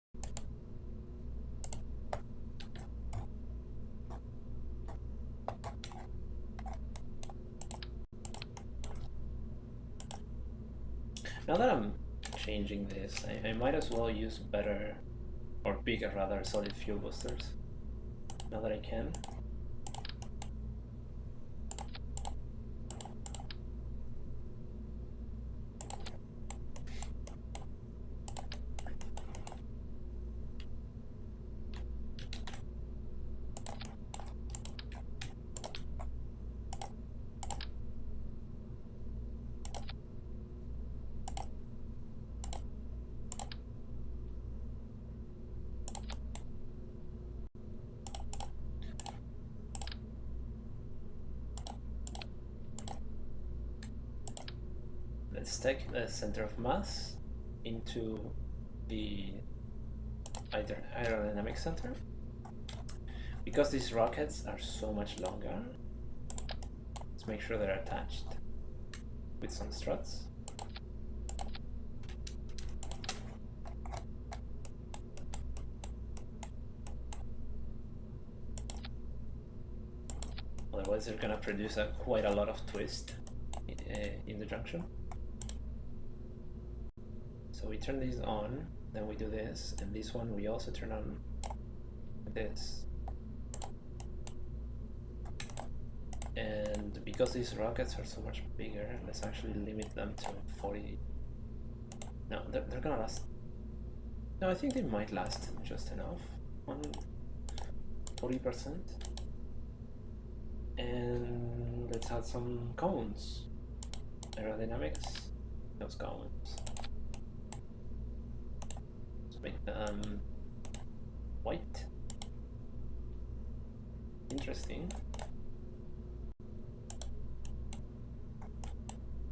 Now that I'm changing this, I might as well use better, or bigger rather, solid fuel boosters. Now that I can. Let's take the center of mass into the aerodynamic center. Because these rockets are so much longer, let's make sure they're attached with some struts. Otherwise they're gonna produce quite a lot of twist in the junction. So we turn these on, then we do this, and this one we also turn on this. And because these rockets are so much bigger, let's actually limit them to 40. No, they're gonna last. No, I think they might last just enough. 40%. And let's add some cones. Aerodynamics, those cones. Let's make them white. Interesting.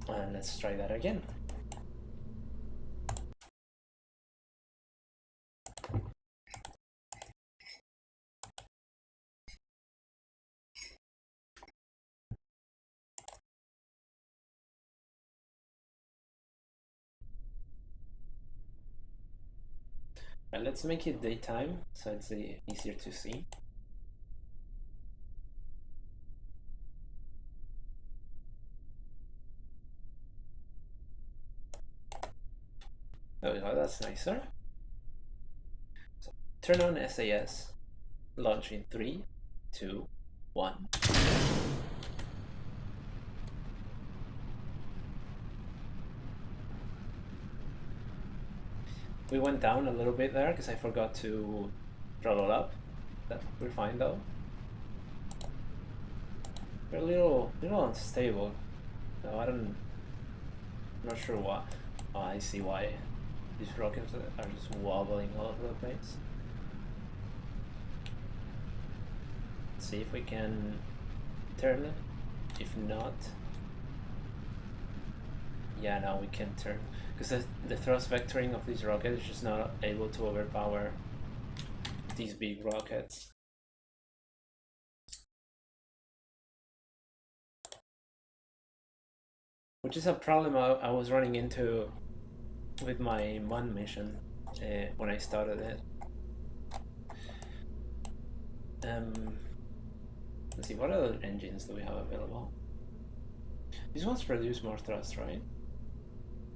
And let's try that again. And let's make it daytime so it's easier to see. Oh, that's nicer. So, turn on SAS, launch in 3, 2, 1. We went down a little bit there because I forgot to throttle up. We're fine though. We're a little unstable. So I'm not sure why. Oh, I see why. These rockets are just wobbling all over the place. Let's see if we can turn it. If not, yeah, now we can turn. Because the thrust vectoring of these rockets is just not able to overpower these big rockets. Which is a problem I was running into with my MUN mission when I started it. Let's see, what other engines do we have available? These ones produce more thrust, right?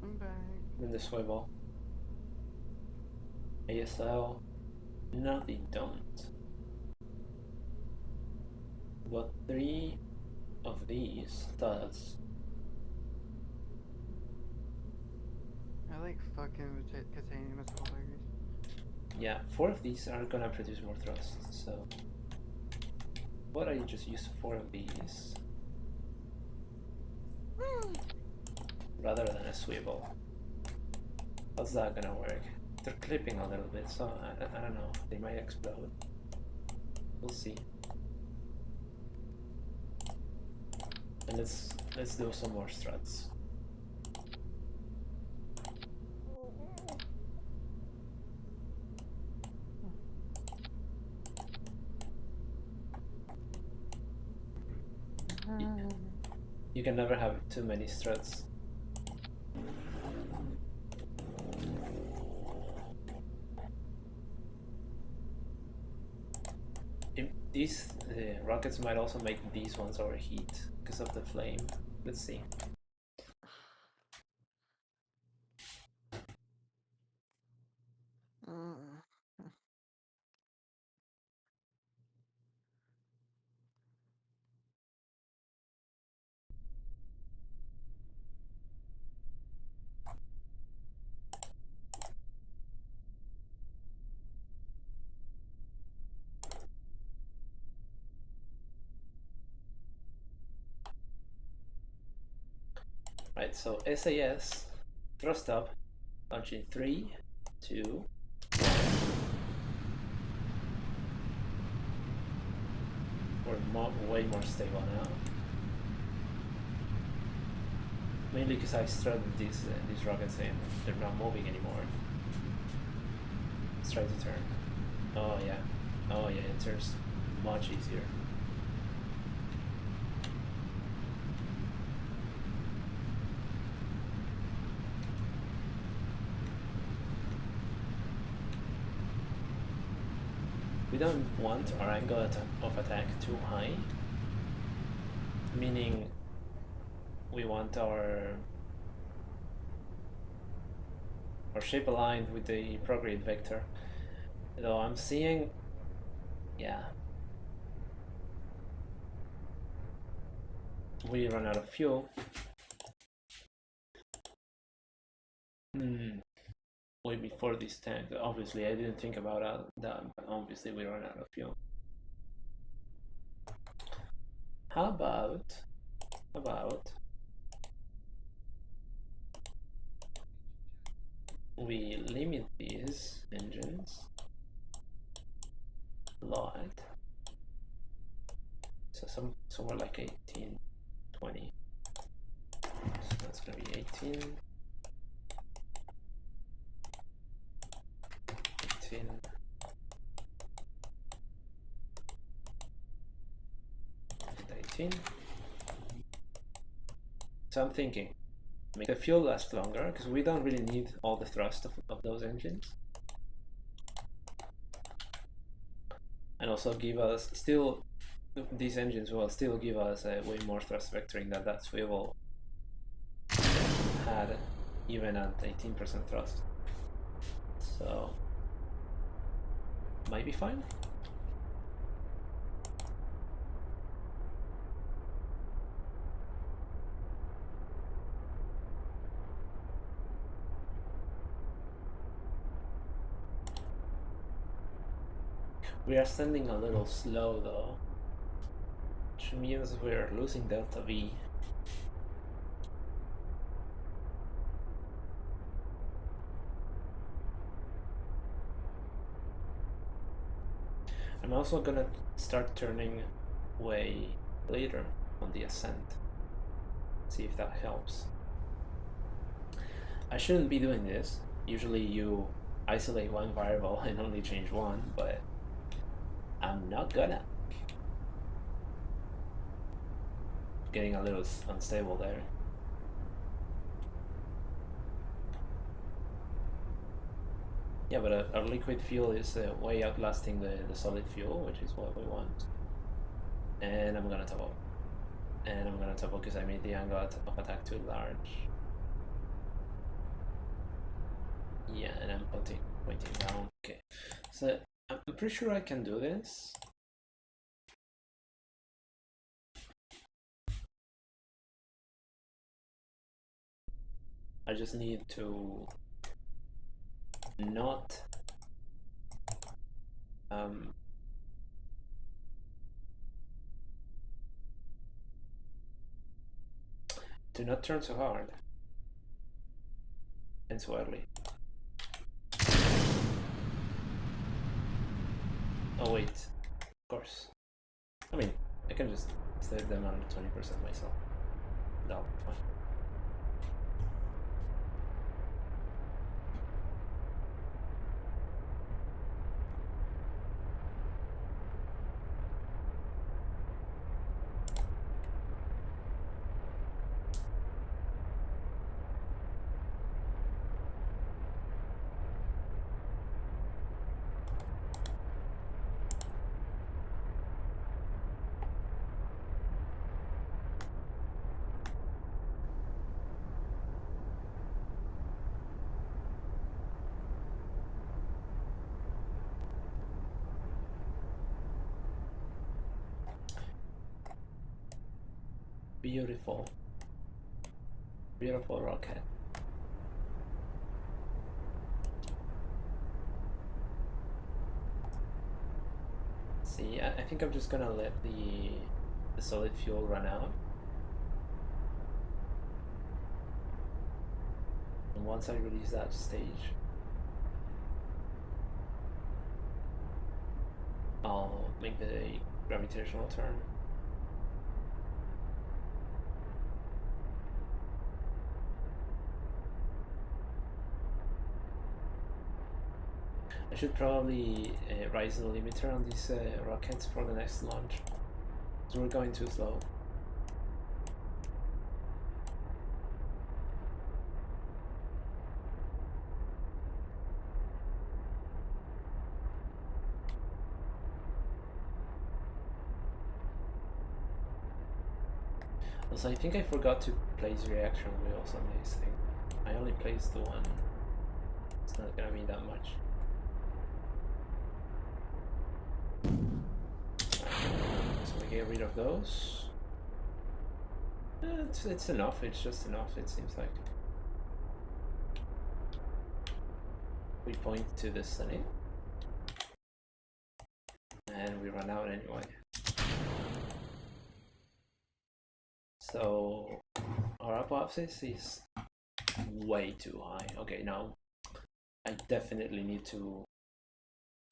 I'm back. Than the swivel. ASL. No, they don't. But 3 of these studs. I like fucking with titanium as well. Yeah, 4 of these are gonna produce more thrust, so why don't you just use 4 of these rather than a swivel? How's that gonna work? They're clipping a little bit, so I don't know, they might explode. We'll see. And let's do some more struts. You can never have too many struts. These rockets might also make these ones overheat because of the flame. Let's see. Right, so SAS, thrust up, launch in 3, 2, we're way more stable now. Mainly because I started these rockets and they're not moving anymore. Let's try to turn. Oh yeah. Oh yeah, it turns much easier. We don't want our angle of attack too high, meaning we want our shape aligned with the prograde vector. Though I'm seeing, yeah, we run out of fuel. Way before this tank. Obviously, I didn't think about that, but obviously we run out of fuel. How about we limit these engines a lot, so somewhere like 18, 20. So that's gonna be 18, 18, 18. So I'm thinking, make the fuel last longer, because we don't really need all the thrust of those engines. And also give us, still, these engines will still give us way more thrust vectoring than that swivel had, even at 18% thrust. So, might be fine. We are standing a little slow though, which means we're losing delta V. I'm also gonna start turning way later on the ascent. See if that helps. I shouldn't be doing this. Usually you isolate one variable and only change one, but I'm not gonna. Getting a little unstable there. Yeah, but our liquid fuel is way outlasting the solid fuel, which is what we want. And I'm gonna top up. And I'm gonna top up because I made the angle of attack too large. Yeah, and I'm pointing down. Okay, so I'm pretty sure I can do this. I just need to not do not turn so hard and so early. Oh wait, of course. I mean, I can just save them on 20% myself. That'll be fine. Beautiful. Beautiful rocket. See, I think I'm just gonna let the solid fuel run out. And once I release that stage, I'll make the gravitational turn. I should probably raise the limiter on these rockets for the next launch, because we're going too slow. Also, I think I forgot to place reaction wheels on this thing. I only placed the one. It's not gonna be that much. So we get rid of those. It's enough, it's just enough, it seems like. We point to the sunny. And we run out anyway. So our hypothesis is way too high. Okay, now I definitely need to...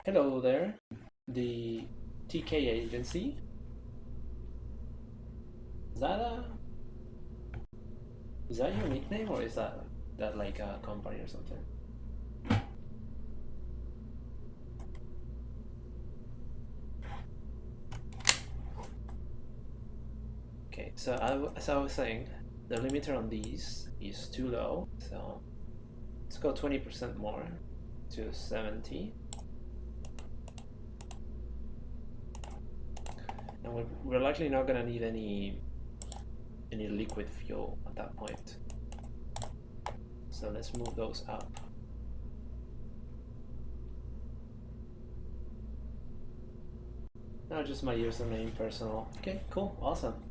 Hello there, the TK agency. Is that your nickname, or is that like a company or something? Okay, so as I was saying, the limiter on these is too low, so let's go 20% more to 70. And we're likely not gonna need any liquid fuel at that point. So let's move those up. No, just my username, personal. Okay, cool, awesome.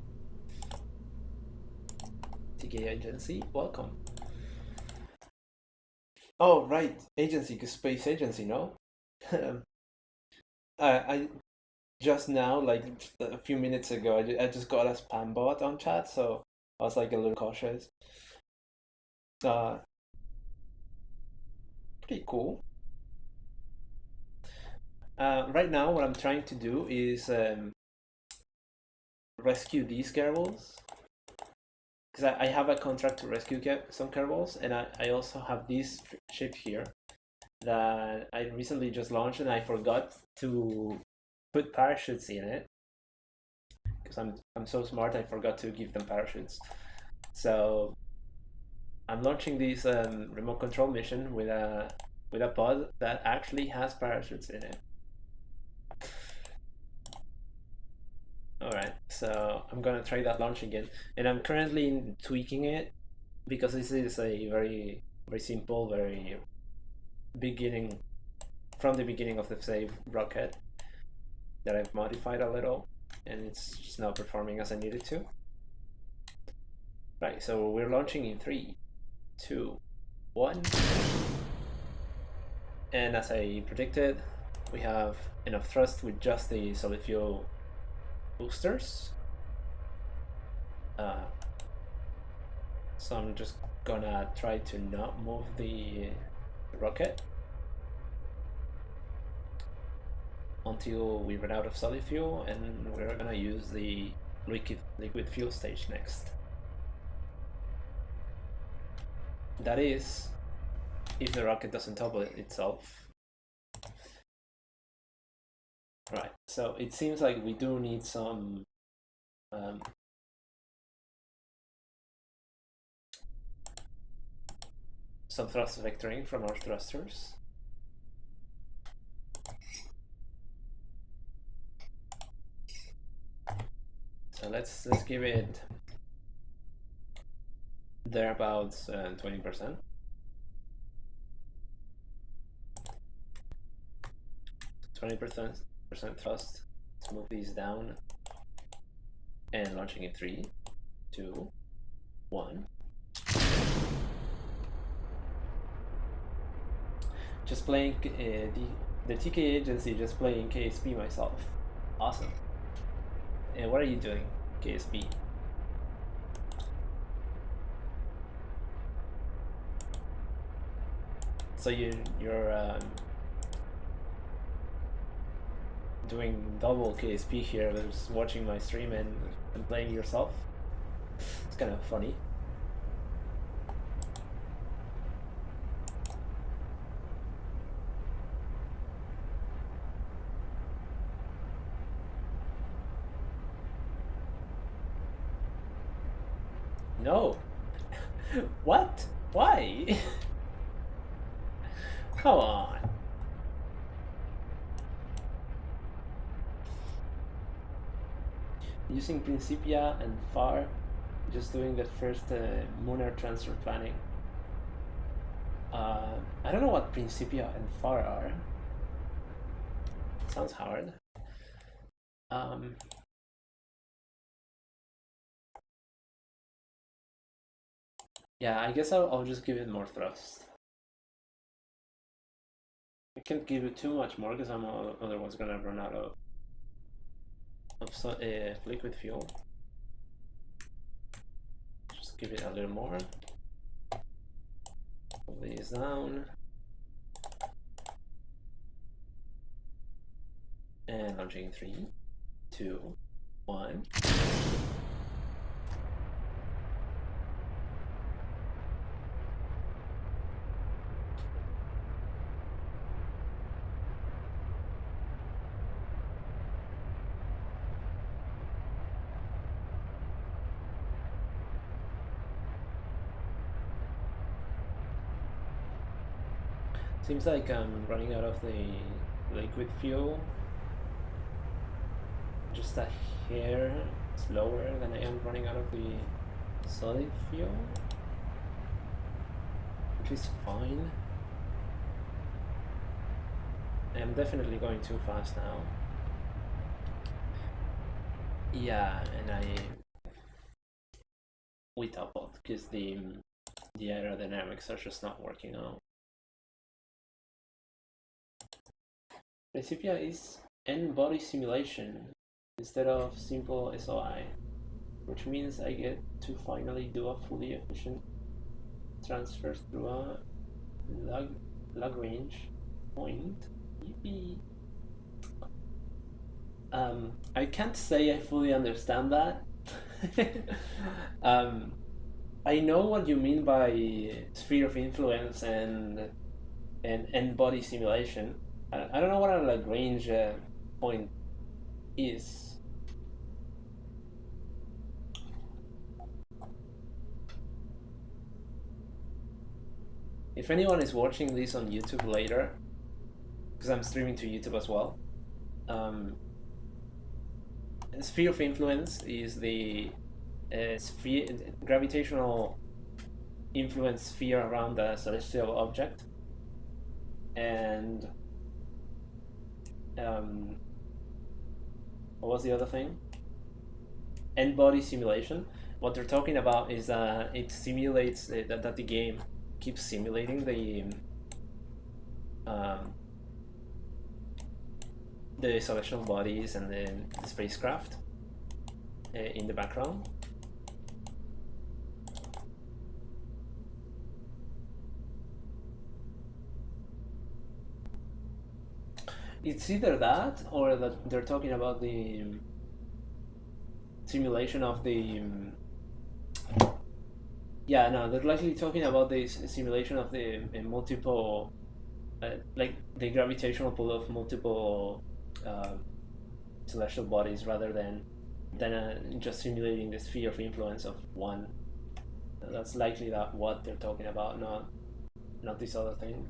TK agency, welcome. Oh, right, agency, space agency, no? I just now, like a few minutes ago, I just got a spam bot on chat, so I was like a little cautious. Pretty cool. Right now, what I'm trying to do is rescue these Kerbals, because I have a contract to rescue some Kerbals, and I also have this ship here that I recently just launched, and I forgot to put parachutes in it, because I'm so smart, I forgot to give them parachutes. So I'm launching this remote control mission with a pod that actually has parachutes in it. Alright, so I'm gonna try that launch again, and I'm currently tweaking it because this is a very simple, very beginning, from the beginning of the save rocket that I've modified a little, and it's just now performing as I need it to. Right, so we're launching in 3, 2, 1, and as I predicted, we have enough thrust with just the solid fuel boosters. So I'm just gonna try to not move the rocket until we run out of solid fuel, and we're gonna use the liquid fuel stage next. That is, if the rocket doesn't topple itself. Right, so it seems like we do need some thrust vectoring from our thrusters. So let's give it thereabouts 20%. 20% thrust. Let's move these down and launching in 3, 2, 1. Just playing the TK agency, just playing KSP myself. Awesome. And what are you doing, KSP? So you're doing double KSP here, just watching my stream and playing yourself. It's kind of funny. No. What? Why? Come on. Using Principia and FAR, just doing the first lunar transfer planning. I don't know what Principia and FAR are. Sounds hard. Yeah, I guess I'll just give it more thrust. I can't give it too much more because I'm otherwise gonna run out of liquid fuel. Just give it a little more. Pull these down. And launching 3, 2, 1. Seems like I'm running out of the liquid fuel. Just a hair slower than I am running out of the solid fuel. Which is fine. I'm definitely going too fast now. Yeah, and we toppled because the aerodynamics are just not working out. Principia is n-body simulation instead of simple SOI, which means I get to finally do a fully efficient transfer through a Lagrange point. Yippee. I can't say I fully understand that. I know what you mean by sphere of influence and n-body simulation. I don't know what a Lagrange point is. If anyone is watching this on YouTube later, because I'm streaming to YouTube as well, sphere of influence is the gravitational influence sphere around a celestial object, and what was the other thing? N-body simulation. What they're talking about is that it simulates that the game keeps simulating the celestial bodies and the spacecraft in the background. It's either that or that they're talking about the simulation of the yeah, no, they're likely talking about the simulation of the multiple like the gravitational pull of multiple celestial bodies rather than just simulating the sphere of influence of one. That's likely that what they're talking about, not this other thing.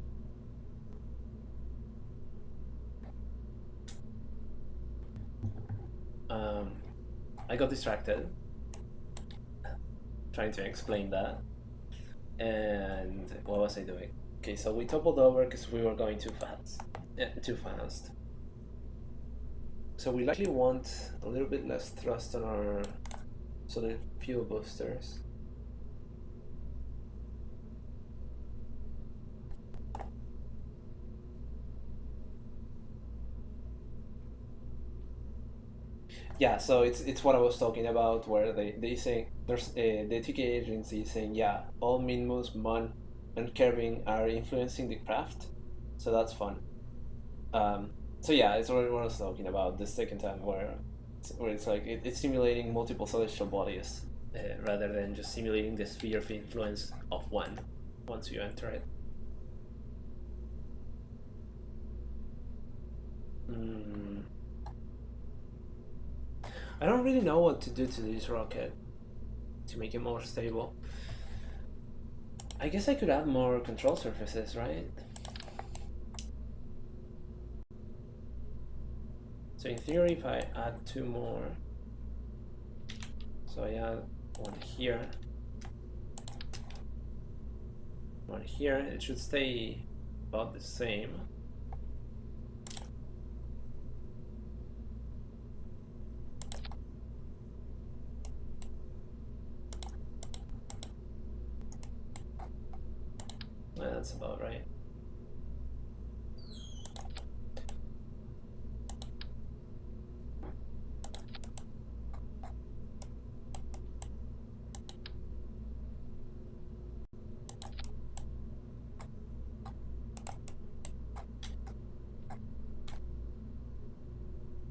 I got distracted trying to explain that, and what was I doing? Okay, so we toppled over because we were going too fast. So we likely want a little bit less thrust on our So the fuel boosters. Yeah, so it's what I was talking about, where they say there's the TK agency saying, yeah, all Minmus, Mon, and Kerbin are influencing the craft, so that's fun. So yeah, it's what I was talking about the second time, where it's like it's simulating multiple celestial bodies rather than just simulating the sphere of influence of one once you enter it. I don't really know what to do to this rocket to make it more stable. I guess I could add more control surfaces, right? So in theory, if I add 2 more, so I add one here, it should stay about the same. Yeah, that's about right.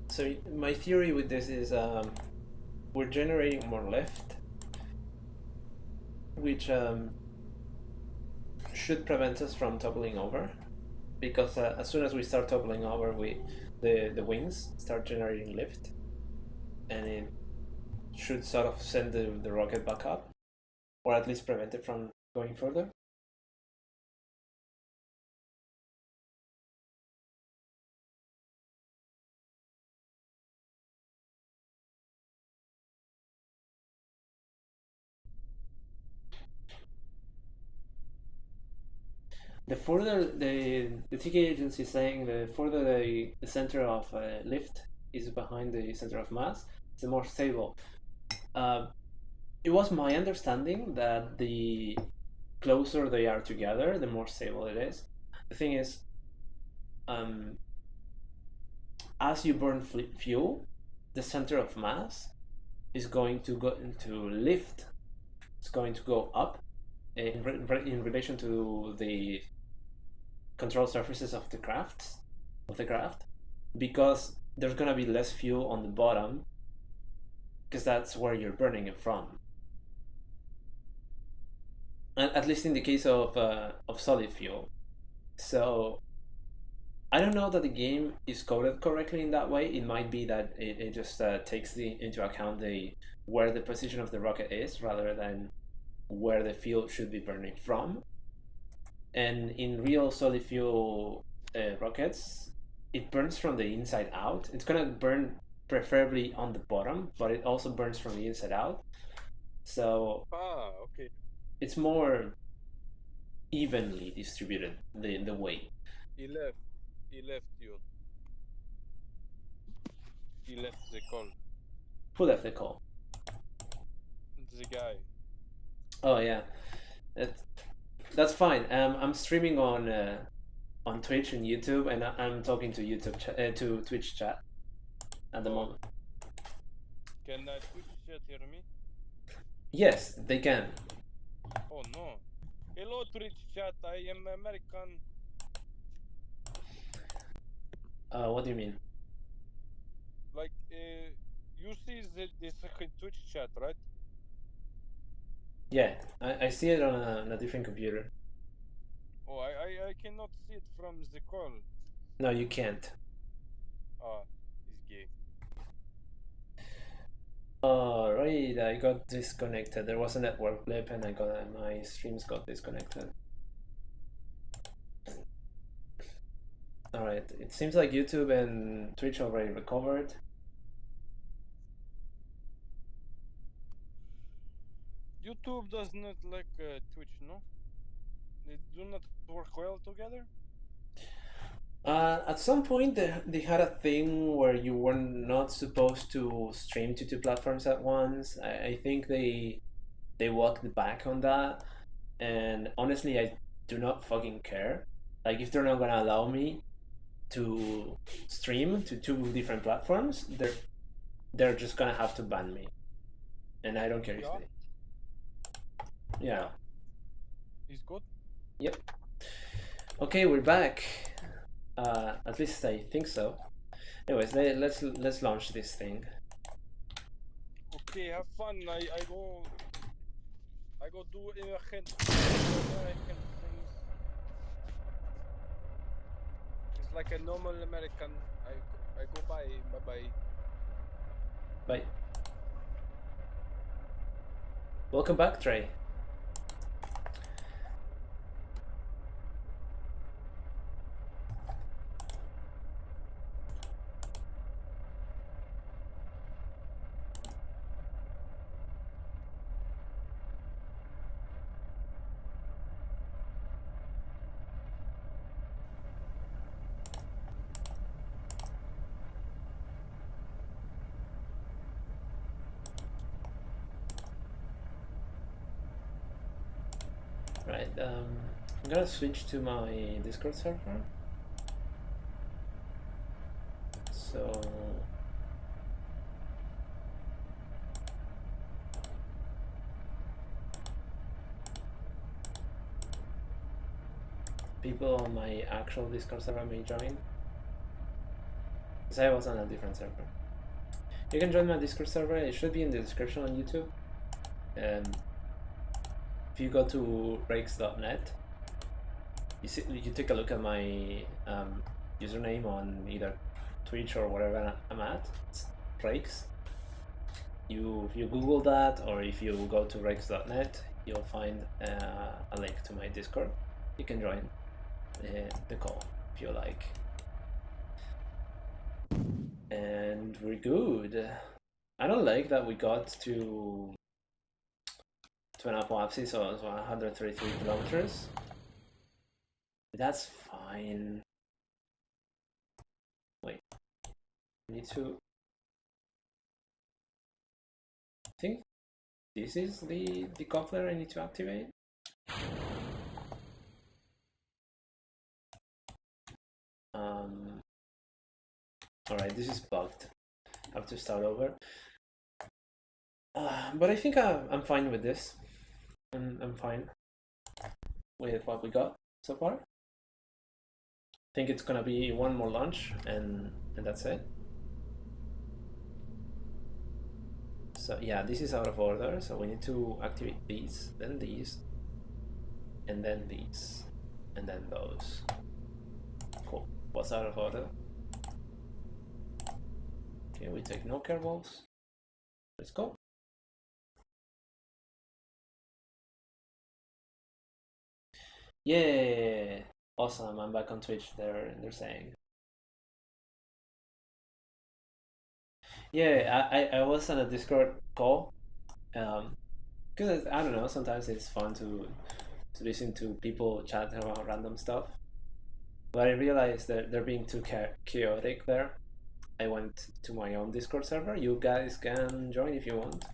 So my theory with this is we're generating more lift, which should prevent us from toppling over, because as soon as we start toppling over, the wings start generating lift, and it should sort of send the rocket back up, or at least prevent it from going further. The further the TK agency is saying, the further the center of lift is behind the center of mass, the more stable. It was my understanding that the closer they are together, the more stable it is. The thing is, as you burn fuel, the center of mass is going to go into lift. It's going to go up in relation to the control surfaces of the craft, because there's gonna be less fuel on the bottom, because that's where you're burning it from. And at least in the case of solid fuel. So I don't know that the game is coded correctly in that way. It might be that it just takes into account where the position of the rocket is rather than where the fuel should be burning from. And in real solid fuel rockets, it burns from the inside out. It's gonna burn preferably on the bottom, but it also burns from the inside out. So Okay. it's more evenly distributed, the weight. He left. He left you. He left the call. Who left the call? The guy. Oh yeah, that's fine. I'm streaming on Twitch and YouTube, and I'm talking to to Twitch chat at the Oh. moment. Can Twitch chat hear me? Yes, they can. Oh no. Hello Twitch chat. I am American. What do you mean? Like you see this Twitch chat, right? Yeah, I see it on a different computer. Oh, I cannot see it from the call. No, you can't. Ah, he's gay. Alright, I got disconnected. There was a network blip, and my streams got disconnected. Alright, it seems like YouTube and Twitch already recovered. YouTube does not like Twitch, no? They do not work well together. At some point, they had a thing where you were not supposed to stream to two platforms at once. I think they walked back on that, and honestly, I do not fucking care. Like, if they're not gonna allow me to stream to two different platforms, they're just gonna have to ban me, and I don't care if Yeah. they. Yeah. It's good. Yep. Okay, we're back. At least I think so. Anyways, let's launch this thing. Okay, have fun. I go do American things. It's like a normal American. I go bye. Bye. Welcome back, Trey. Right, I'm gonna switch to my Discord server. So people on my actual Discord server may join. Because I was on a different server. You can join my Discord server, it should be in the description on YouTube. If you go to breaks.net, you take a look at my username on either Twitch or wherever I'm at. It's Breaks. If you Google that, or if you go to breaks.net, you'll find a link to my Discord. You can join the call if you like. And we're good. I don't like that we got to an apoapsis, so it's 133 kilometers. That's fine. Wait, I need to. I think this is the decoupler I need to activate. Alright, this is bugged. I have to start over. But I think I'm fine with this. I'm fine with what we got so far. I think it's gonna be one more launch and that's it. So yeah, this is out of order, so we need to activate these, then these, and then these, and then those. Cool. What's out of order? Okay, we take no care balls. Let's go. Yeah, awesome. I'm back on Twitch. They're saying. Yeah, I was on a Discord call. Because I don't know. Sometimes it's fun to listen to people chat about random stuff. But I realized that they're being too chaotic there. I went to my own Discord server. You guys can join if you want.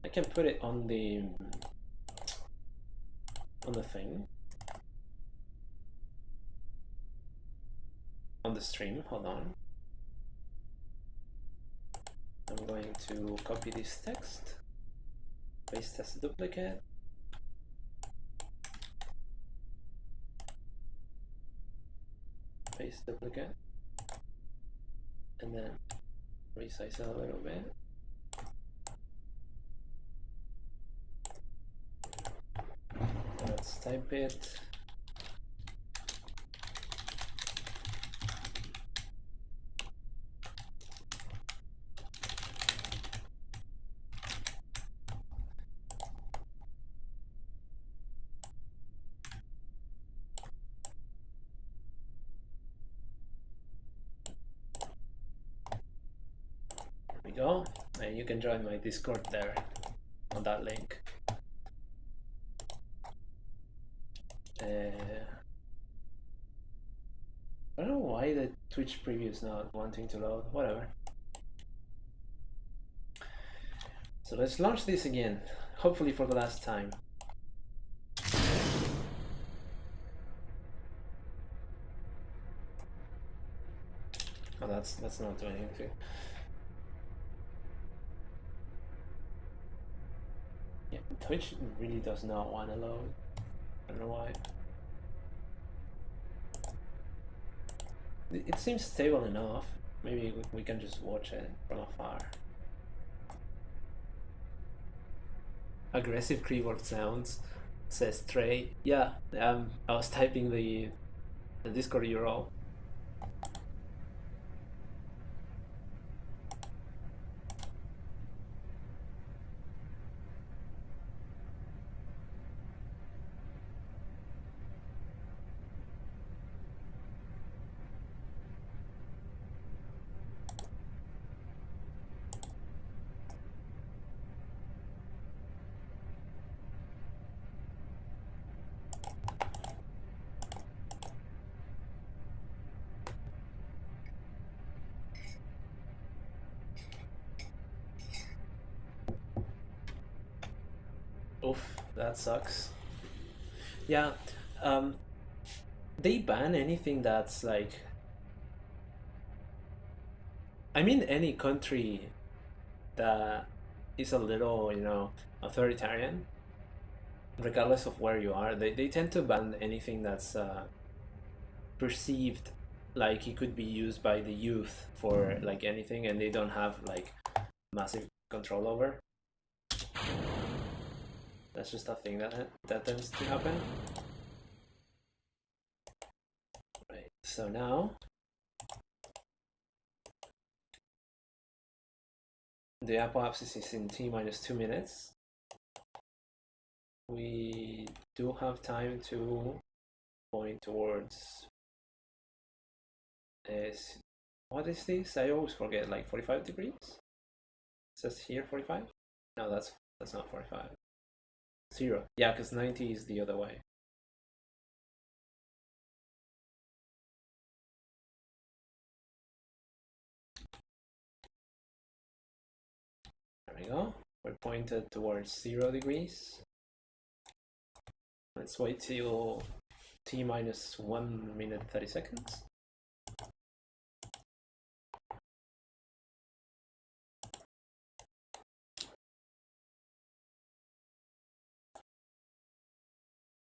I can put it on the thing, on the stream. Hold on. I'm going to copy this text, paste as a duplicate. Paste duplicate, and then resize it a little bit. Let's type it. There we go, and you can join my Discord there on that link. I don't know why the Twitch preview is not wanting to load. Whatever. So let's launch this again, hopefully for the last time. Oh, that's not doing anything. Yeah, Twitch really does not want to load. I don't know why. It seems stable enough. Maybe we can just watch it from afar. Aggressive keyboard sounds, says Trey. Yeah, I was typing the Discord URL. Oof, that sucks. Yeah, they ban anything that's like, I mean, any country that is a little, you know, authoritarian, regardless of where you are, they tend to ban anything that's perceived like it could be used by the youth for like anything, and they don't have like massive control over. That's just a thing that tends to happen. Right. So now the apoapsis is in t-2 minutes. We do have time to point towards what is this? I always forget, like 45 degrees? It says here 45? No, that's not 45. 0. Yeah, because 90 is the other way. There we go. We're pointed towards 0 degrees. Let's wait till t-1 minute 30 seconds.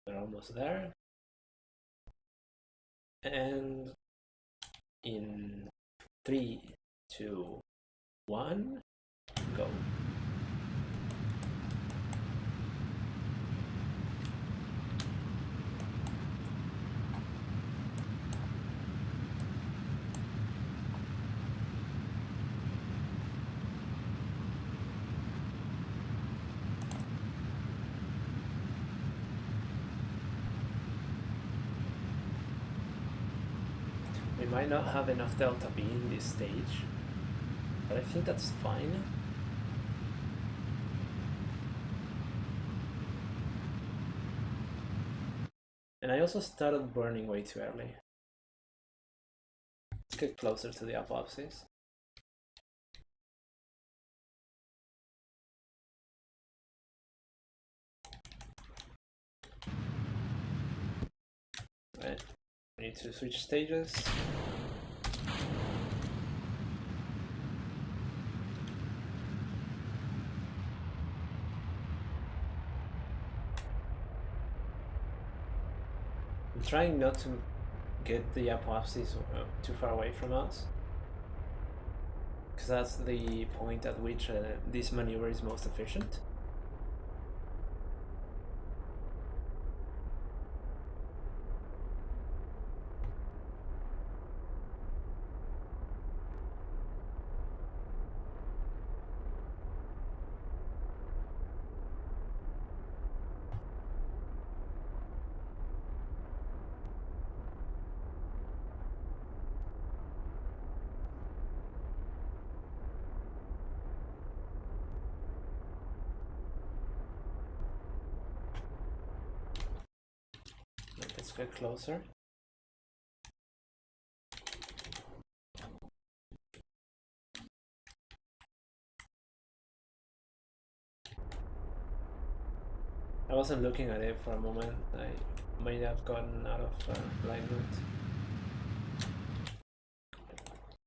We're almost there. And in 3, 2, 1, go. We might not have enough delta V in this stage, but I think that's fine. And I also started burning way too early. Let's get closer to the apoapsis. Right. We need to switch stages. I'm trying not to get the apoapsis too far away from us, because that's the point at which this maneuver is most efficient. get closer. I wasn't looking at it for a moment. I might have gotten out of alignment.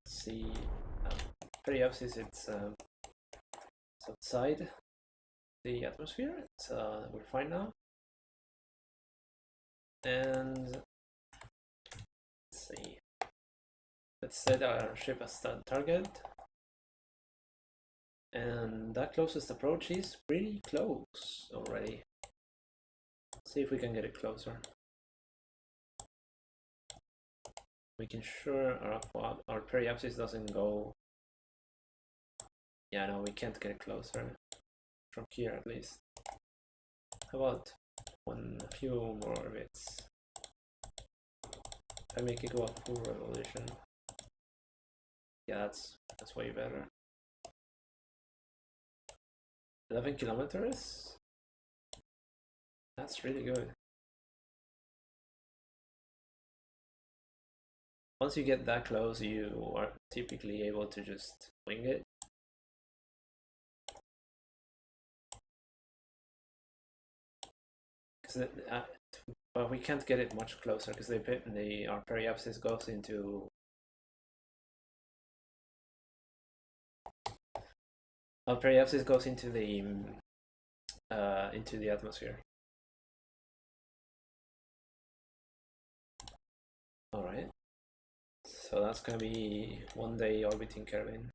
Let's see, perhaps it's outside the atmosphere. So we're fine now. And let's see. Let's set our ship as the target. And that closest approach is pretty close already. See if we can get it closer. Making sure our periapsis doesn't go. Yeah, no, we can't get it closer from here at least. How about a few more bits? If I make it go a full revolution. Yeah, that's way better. 11 kilometers? That's really good. Once you get that close, you are typically able to just wing it. But we can't get it much closer because our periapsis goes into into the atmosphere. All right. So that's gonna be 1 day orbiting Kelvin.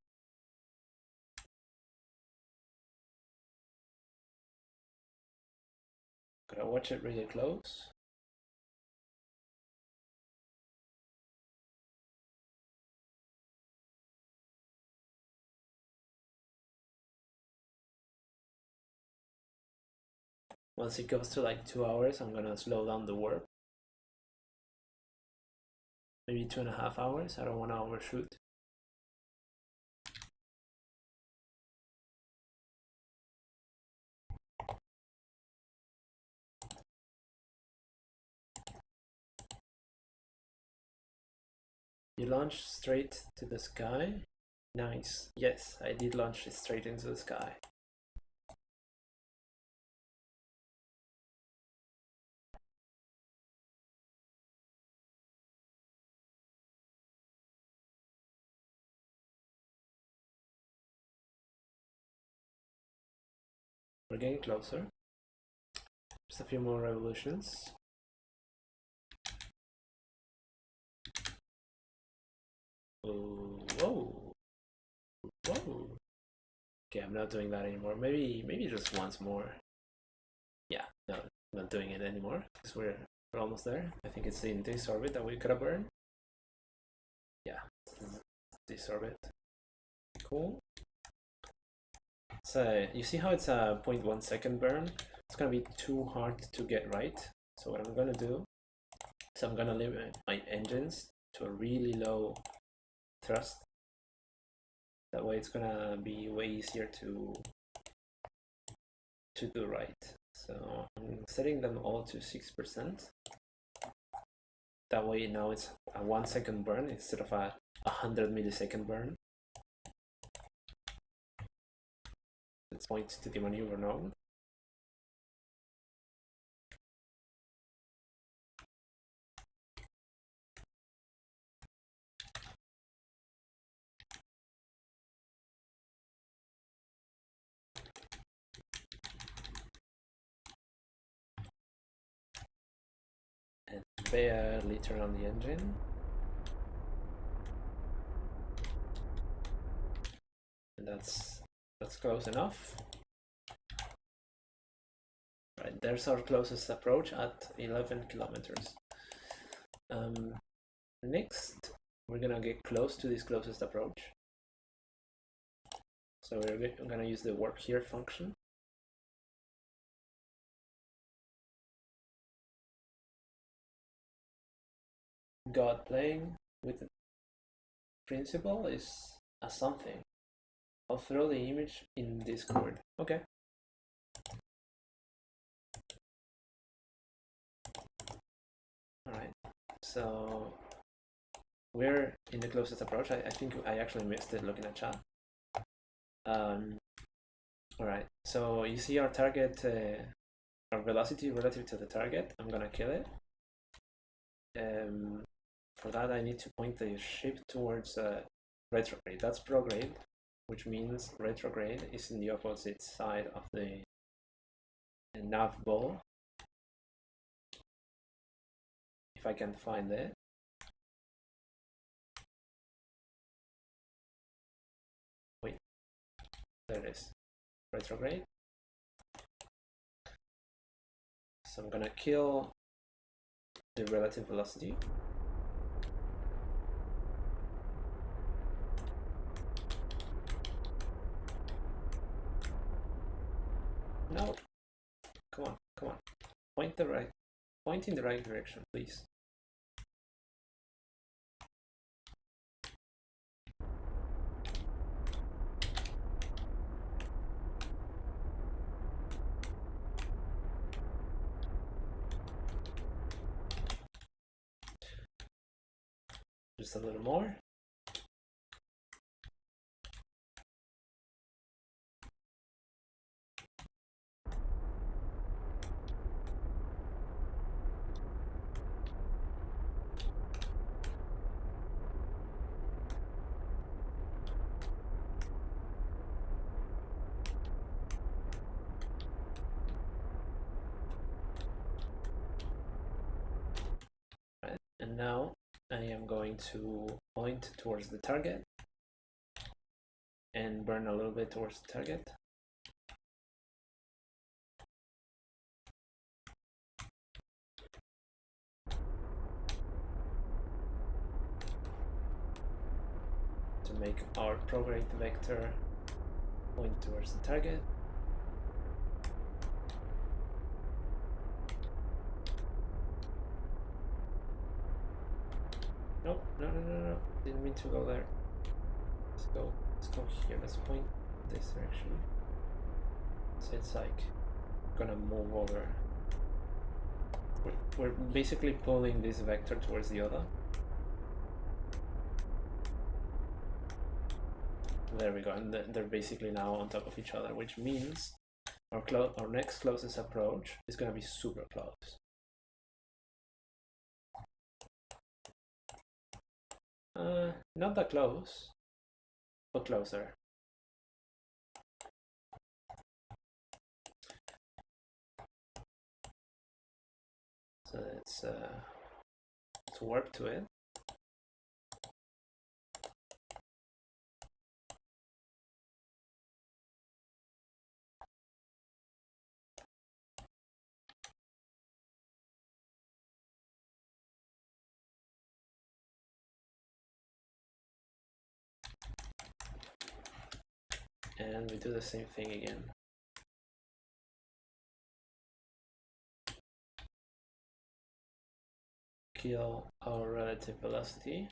Could I watch it really close? Once it goes to like 2 hours, I'm gonna slow down the warp. Maybe 2.5 hours. I don't want to overshoot. You launched straight to the sky? Nice. Yes, I did launch it straight into the sky. We're getting closer. Just a few more revolutions. Whoa. Whoa. Okay, I'm not doing that anymore. Maybe just once more. Yeah, no, I'm not doing it anymore because we're almost there. I think it's in this orbit that we could have burned. Yeah, this orbit. Cool. So you see how it's a 0.1 second burn? It's gonna be too hard to get right. So what I'm gonna do is I'm gonna limit my engines to a really low thrust. That way it's gonna be way easier to do right. So I'm setting them all to 6%. That way now it's a 1 second burn instead of a 100 millisecond burn. Let's point to the maneuver node. And barely turn on the engine. And that's close enough. Right, there's our closest approach at 11 kilometers. Next, we're gonna get close to this closest approach. So we're gonna use the work here function. God playing with the principle is a something. I'll throw the image in Discord. Okay. Alright, so we're in the closest approach. I think I actually missed it looking at chat. Alright, so you see our target, our velocity relative to the target. I'm gonna kill it. For that I need to point the ship towards retrograde. That's prograde, which means retrograde is in the opposite side of the nav ball. If I can find it. Wait, there it is. Retrograde. So I'm gonna kill the relative velocity. No, come on, come on. Point in the right direction, please. Just a little more. Right. And now I am going to point towards the target and burn a little bit towards the target. To make our prograde vector point towards the target. No, no, no, no, no. Didn't mean to go there. Let's go here. Let's point this direction. So it's like gonna move over. We're basically pulling this vector towards the other. There we go, and they're basically now on top of each other, which means our next closest approach is gonna be super close. Not that close, but closer. So let's warp to it. And we do the same thing again. Kill our relative velocity.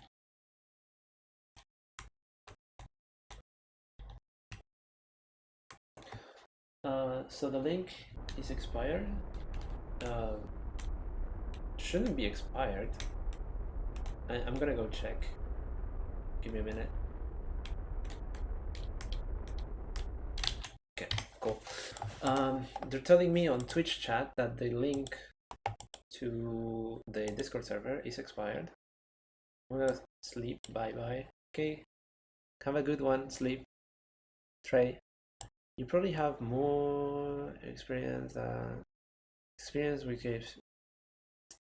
So the link is expired. Shouldn't be expired. I'm gonna go check. Give me a minute. Okay, cool. They're telling me on Twitch chat that the link to the Discord server is expired. I'm gonna sleep. Bye bye. Okay. Have a good one. Sleep. Trey. You probably have more experience with KSP,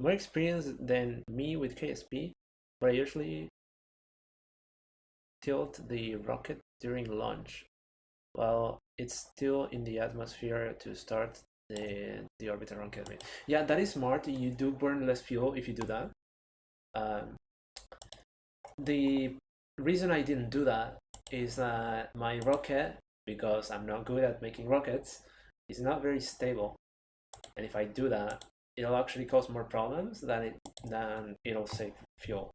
more experience than me with KSP, but I usually tilt the rocket during launch while it's still in the atmosphere to start the orbiter on Kelvin. Yeah, that is smart. You do burn less fuel if you do that. The reason I didn't do that is that my rocket, because I'm not good at making rockets, is not very stable. And if I do that, it'll actually cause more problems than it'll save fuel.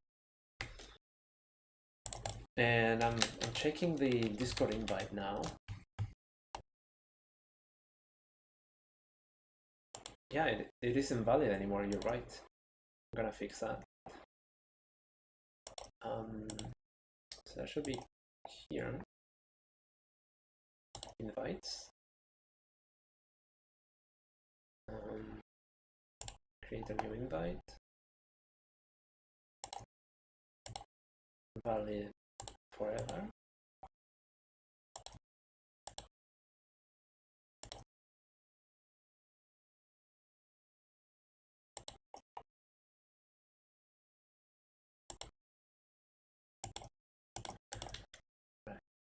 And I'm checking the Discord invite now. Yeah, it isn't valid anymore, you're right. I'm gonna fix that. So that should be here. Invites. Create a new invite. Valid forever.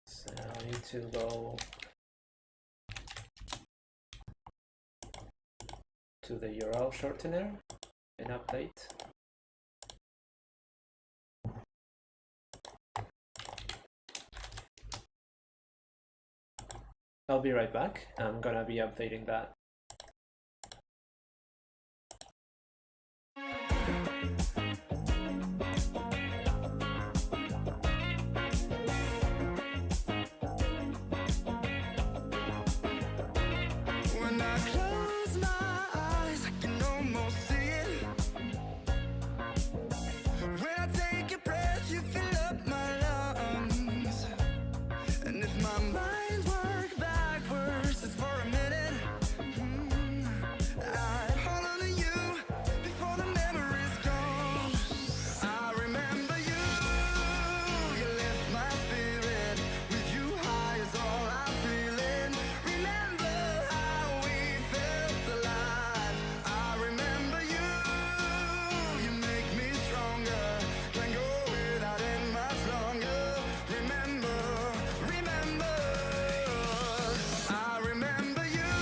So I need to go to the URL shortener and update. I'll be right back. I'm gonna be updating that. When I close my eyes, I can almost see it. When I take a breath, you fill up my lungs. And if my mind worked backwards just for a minute, I'd hold on to you before the memory's gone. I remember you, you lift my spirit. With you high is all I'm feeling. Remember how we felt alive. I remember you, you make me stronger. Can't go without it much longer. Remember, remember, I remember you,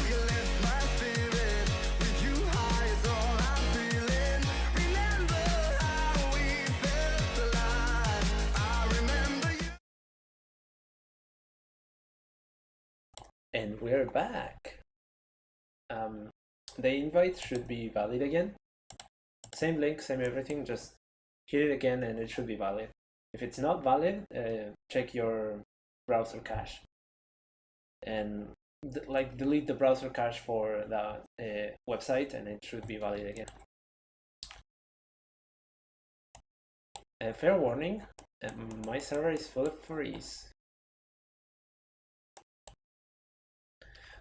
you lift my spirit. With you high is all I'm feeling. Remember how we felt alive. I remember you. And we're back. The invite should be valid again. Same link, same everything, just hit it again and it should be valid. If it's not valid, check your browser cache and like delete the browser cache for the website and it should be valid again. Fair warning, my server is full of freeze.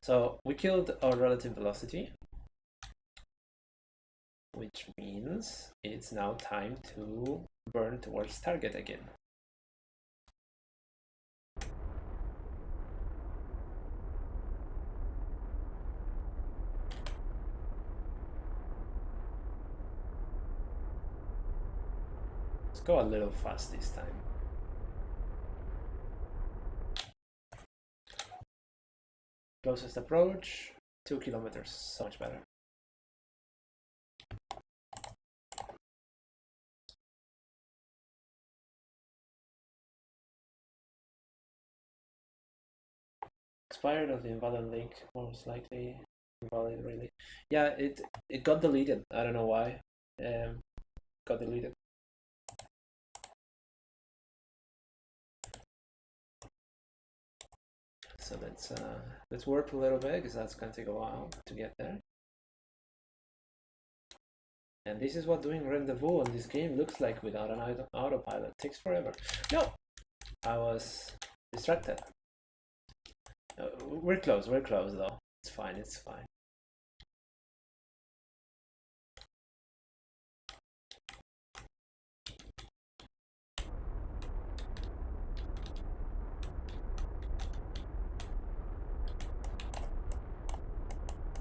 So we killed our relative velocity, which means it's now time to burn towards target again. Let's go a little fast this time. Closest approach, 2 kilometers, so much better. Expired of the invalid link, most likely invalid really. Yeah, it got deleted. I don't know why. Got deleted. So let's warp a little bit because that's gonna take a while to get there. And this is what doing rendezvous on this game looks like without an autopilot. It takes forever. No, I was distracted. We're close though. It's fine, it's fine.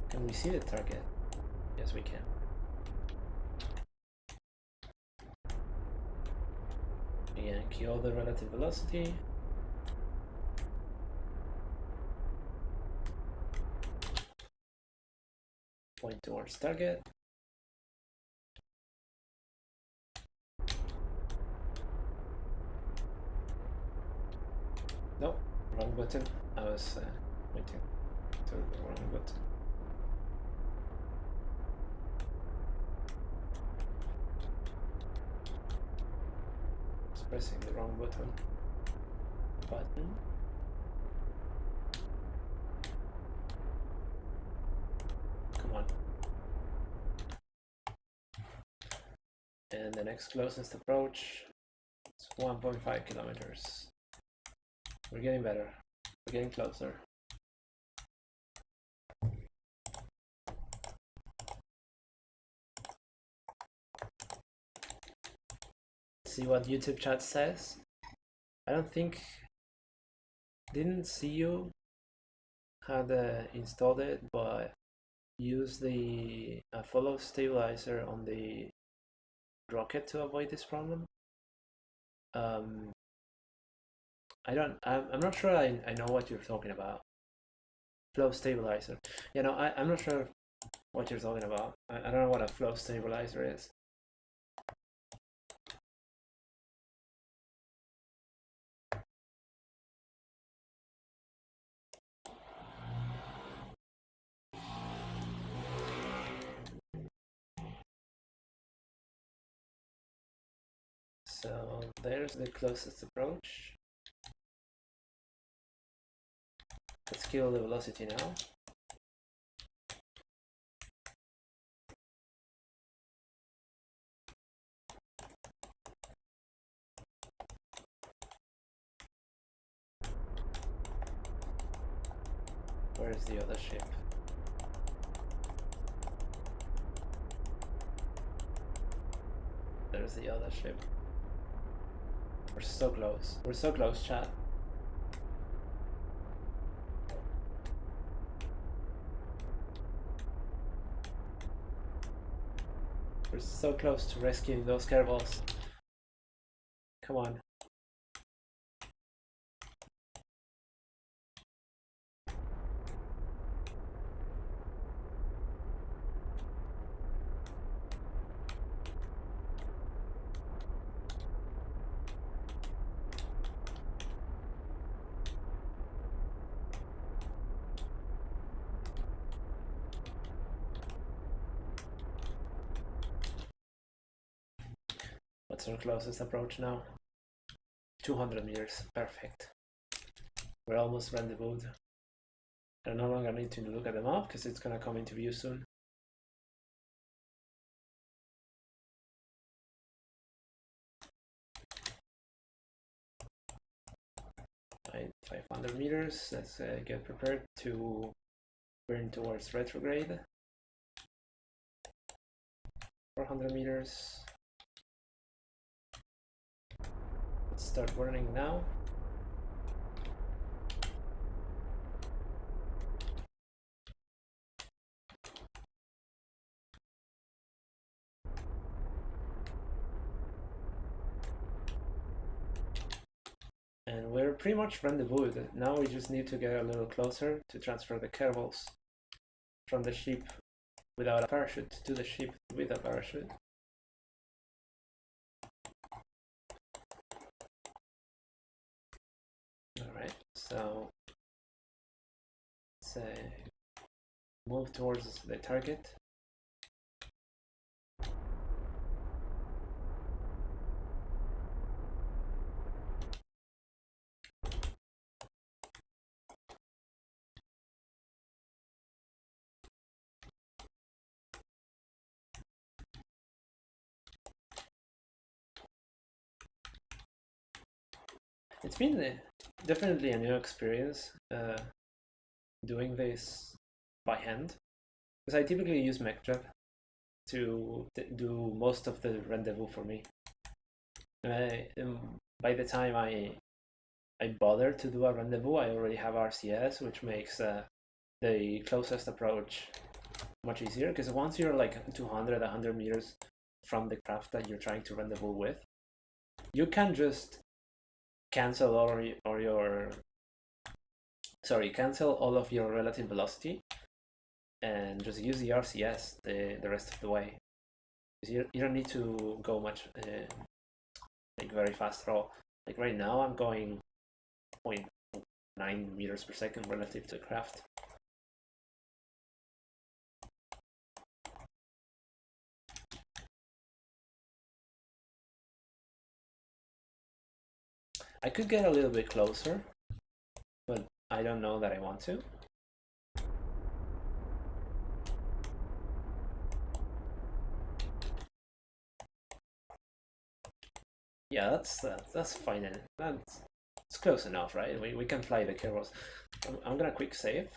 Can we see the target? Yes, we can. Again, kill the relative velocity. Point towards target. No, wrong button. I was pointing to the wrong button. Pressing the wrong button. Come on. And the next closest approach is 1.5 kilometers. We're getting better. We're getting closer. See what YouTube chat says. I don't think, didn't see you had installed it, but use the follow stabilizer on the rocket to avoid this problem. I'm not sure I know what you're talking about. Flow stabilizer. You know, I'm not sure what you're talking about. I don't know what a flow stabilizer is. So there's the closest approach. Let's kill the velocity now. Where's the other ship? There's the other ship. We're so close. We're so close, chat. We're so close to rescuing those carables. Come on. What's our closest approach now? 200 meters. Perfect. We're almost rendezvoused. I no longer need to look at the map because it's gonna come into view soon. 500 meters. Let's get prepared to burn towards retrograde. 400 meters. Let's start burning now. And we're pretty much rendezvoused. Now we just need to get a little closer to transfer the cables from the ship without a parachute to the ship with a parachute. Alright, so let's move towards the target. It's been definitely a new experience doing this by hand, because I typically use MechDrev to do most of the rendezvous for me. By the time I bother to do a rendezvous, I already have RCS, which makes the closest approach much easier, because once you're like 200, 100 meters from the craft that you're trying to rendezvous with, you can just cancel cancel all of your relative velocity and just use the RCS the rest of the way. You don't need to go much like very fast at all. Like right now I'm going 0.9 meters per second relative to craft. I could get a little bit closer, but I don't know that I want to. Yeah, that's fine. And it's close enough, right? We can fly the Kerbals. I'm gonna quick save,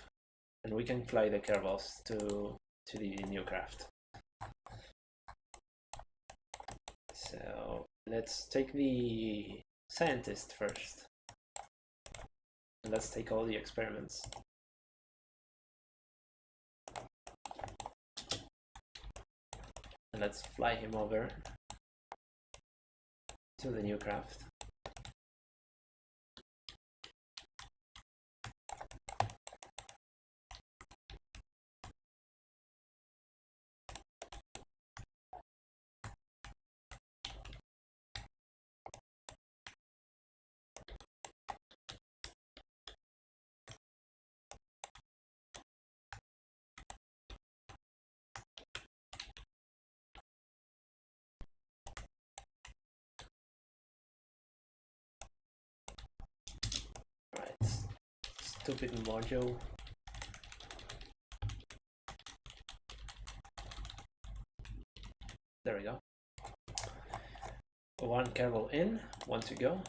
and we can fly the Kerbals to the new craft. So let's take the scientist first. Let's take all the experiments. And let's fly him over to the new craft. Right, stupid module. There we go. One Kerbal in, one to go.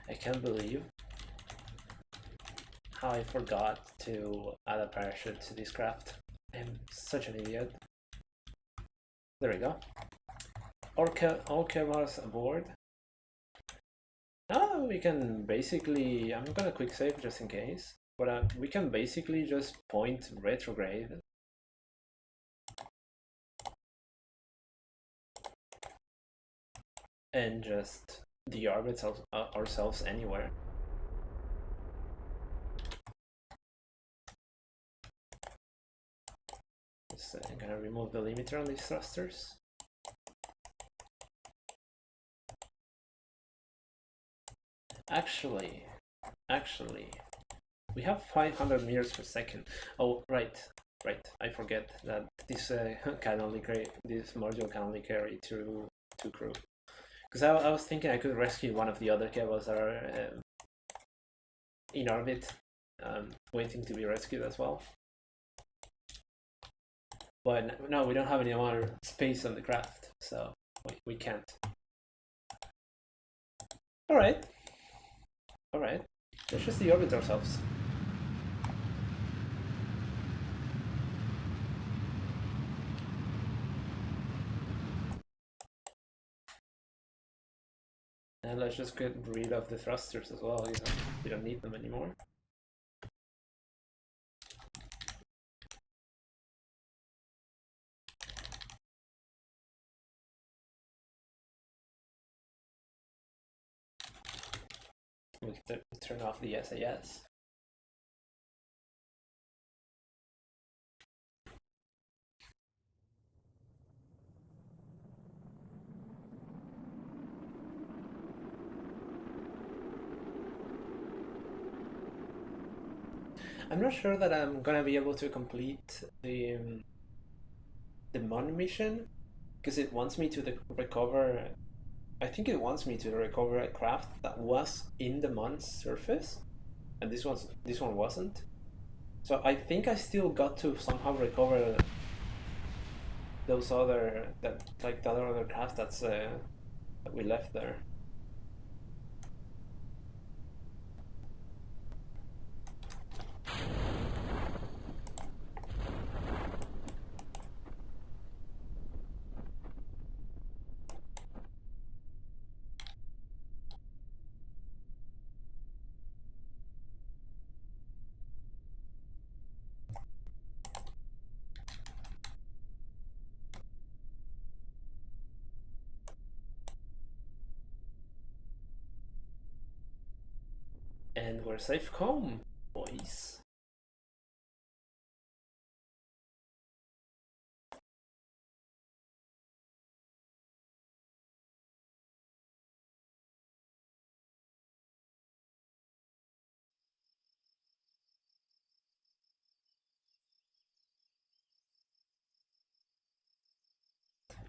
I can't believe how I forgot to add a parachute to this craft. I'm such an idiot. There we go. All cameras aboard. Now we can basically, I'm gonna quick save just in case, but we can basically just point retrograde and just deorbit ourselves anywhere. Just I'm gonna remove the limiter on these thrusters. Actually, we have 500 meters per second. Oh, right. I forget that this can only carry, this module can only carry two crew. Because I was thinking I could rescue one of the other cables that are in orbit, waiting to be rescued as well. But no, we don't have any more space on the craft, so we can't. Alright. Let's just deorbit ourselves. And let's just get rid of the thrusters as well. We don't need them anymore. We'll turn off the SAS. I'm not sure that I'm gonna be able to complete the Mon mission, because it wants me to recover. I think it wants me to recover a craft that was in the Mon's surface, and this one wasn't. So I think I still got to somehow recover those other the other craft that we left there. And we're safe home, boys. noise.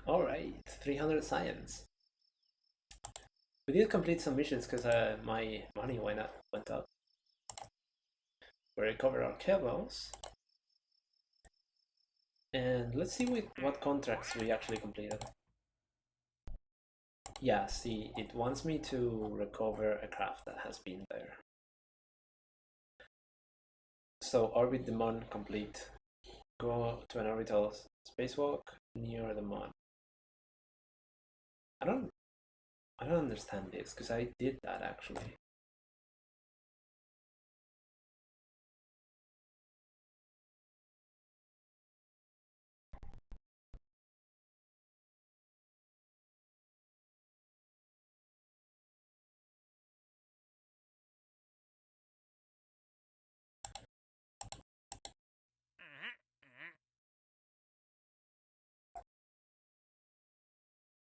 Alright, 300 science. We did complete some missions because my money went up. We recovered our cables. And let's see what contracts we actually completed. Yeah, see, it wants me to recover a craft that has been there. So orbit the Mon complete. Go to an orbital spacewalk near the Mon. I don't understand this because I did that actually.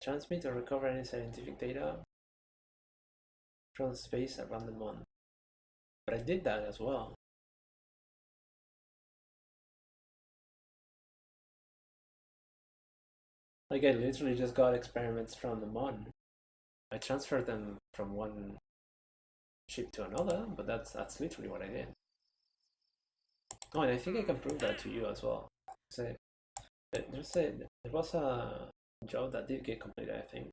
Transmit or recover any scientific data from space around the Mon. But I did that as well. Like I literally just got experiments from the Mon. I transferred them from one ship to another, but that's literally what I did. Oh, and I think I can prove that to you as well. So there was a job that did get completed, I think.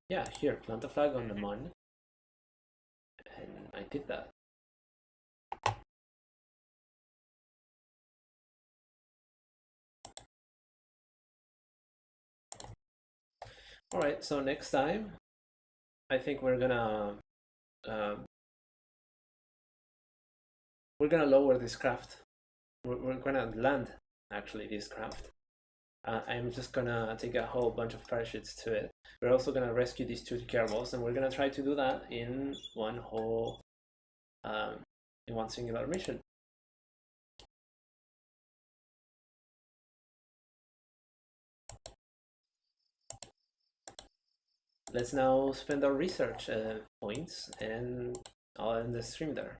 Yeah, here, plant a flag on the Mon, and I did that. Alright, so next time, I think we're gonna lower this craft. We're gonna land, actually, this craft. I'm just gonna take a whole bunch of parachutes to it. We're also gonna rescue these two Kerbals, and we're gonna try to do that in one whole, in one singular mission. Let's now spend our research points, and I'll end the stream there.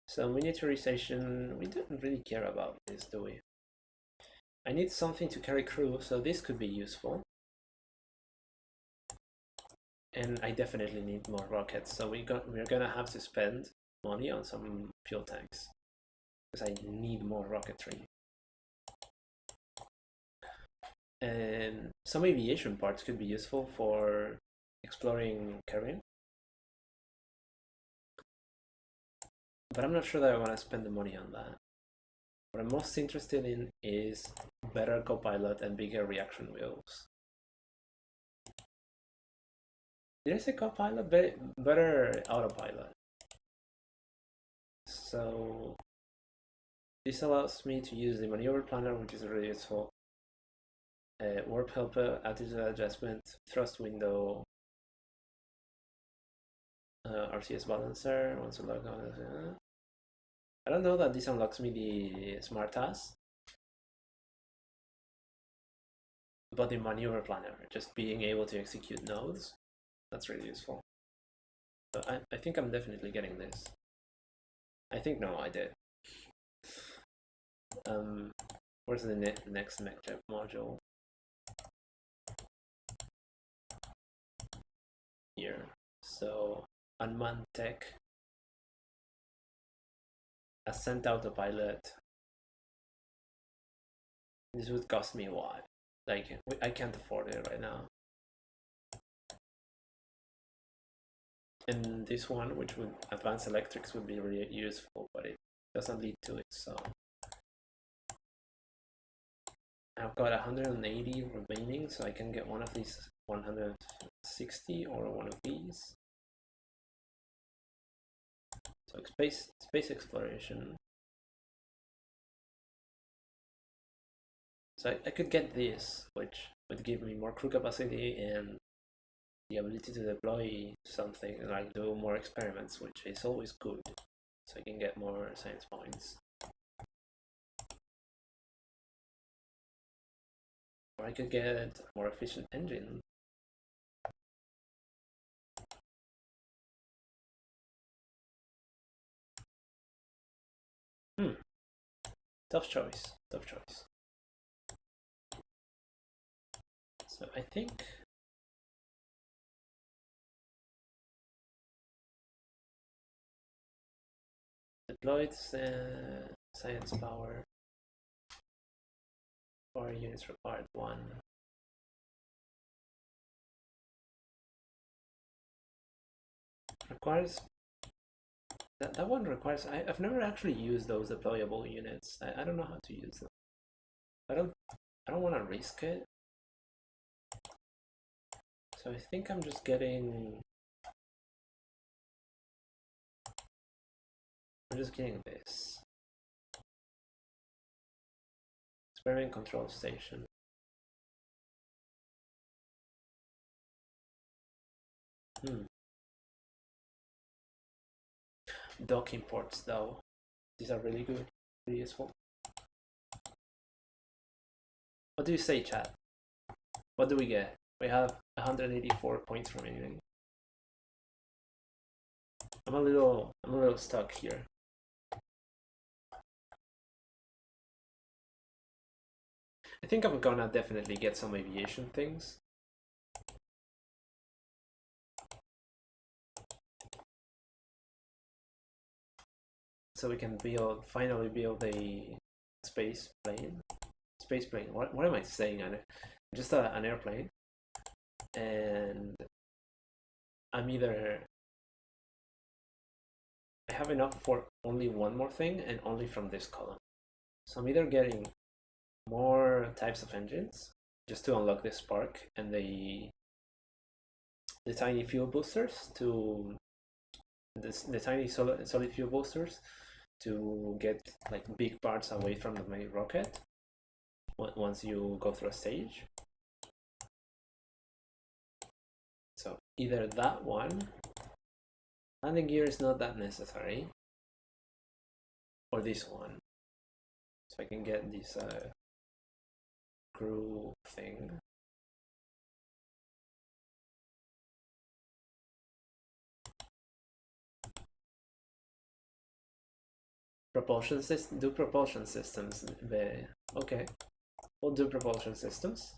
So miniaturization, we don't really care about this, do we? I need something to carry crew, so this could be useful. And I definitely need more rockets, so we're gonna have to spend money on some fuel tanks, because I need more rocketry. And some aviation parts could be useful for exploring Caribbean. But I'm not sure that I want to spend the money on that. What I'm most interested in is better copilot and bigger reaction wheels. Did I say copilot? Better autopilot. So this allows me to use the maneuver planner, which is really useful. Warp helper, altitude adjustment, thrust window, RCS balancer. Once unlocked, I don't know that this unlocks me the smart task, but the maneuver planner, just being able to execute nodes, that's really useful. So I think I'm definitely getting this. I think no, I did. Where's the next MechJet module? Here. So unmanned tech, ascent autopilot. This would cost me what? Like I can't afford it right now. And this one, which would advance electrics, would be really useful, but it doesn't lead to it. So I've got 180 remaining, so I can get one of these 160 or one of these. So space exploration. So I could get this, which would give me more crew capacity and the ability to deploy something and like do more experiments, which is always good, so I can get more science points. Or I could get a more efficient engine. Tough choice, tough choice. So I think deployed science power. 4 units required, 1. Requires that one requires. I've never actually used those deployable units. I don't know how to use them. I don't want to risk it. So I think I'm just getting. I'm just getting this. Experiment control station. Docking ports though. These are really good, really useful. What do you say, chat? What do we get? We have 184 points remaining. I'm a little stuck here. I think I'm gonna definitely get some aviation things. So we can finally build a space plane. What am I saying? Just an airplane. And I'm either I have enough for only one more thing and only from this column. So I'm either getting more types of engines just to unlock the spark and the tiny fuel boosters to the tiny solid fuel boosters to get like big parts away from the main rocket once you go through a stage. So either that one, landing gear is not that necessary, or this one. So I can get this crew thing. Propulsion system. Do propulsion systems. Okay, we'll do propulsion systems.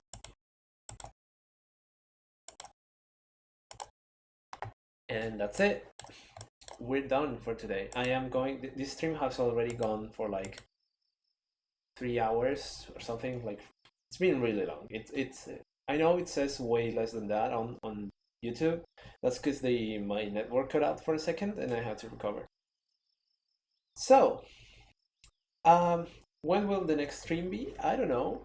And that's it. We're done for today. I am going. This stream has already gone for like 3 hours or something. Like it's been really long. It's. I know it says way less than that on YouTube. That's because my network cut out for a second and I had to recover. So, when will the next stream be? I don't know.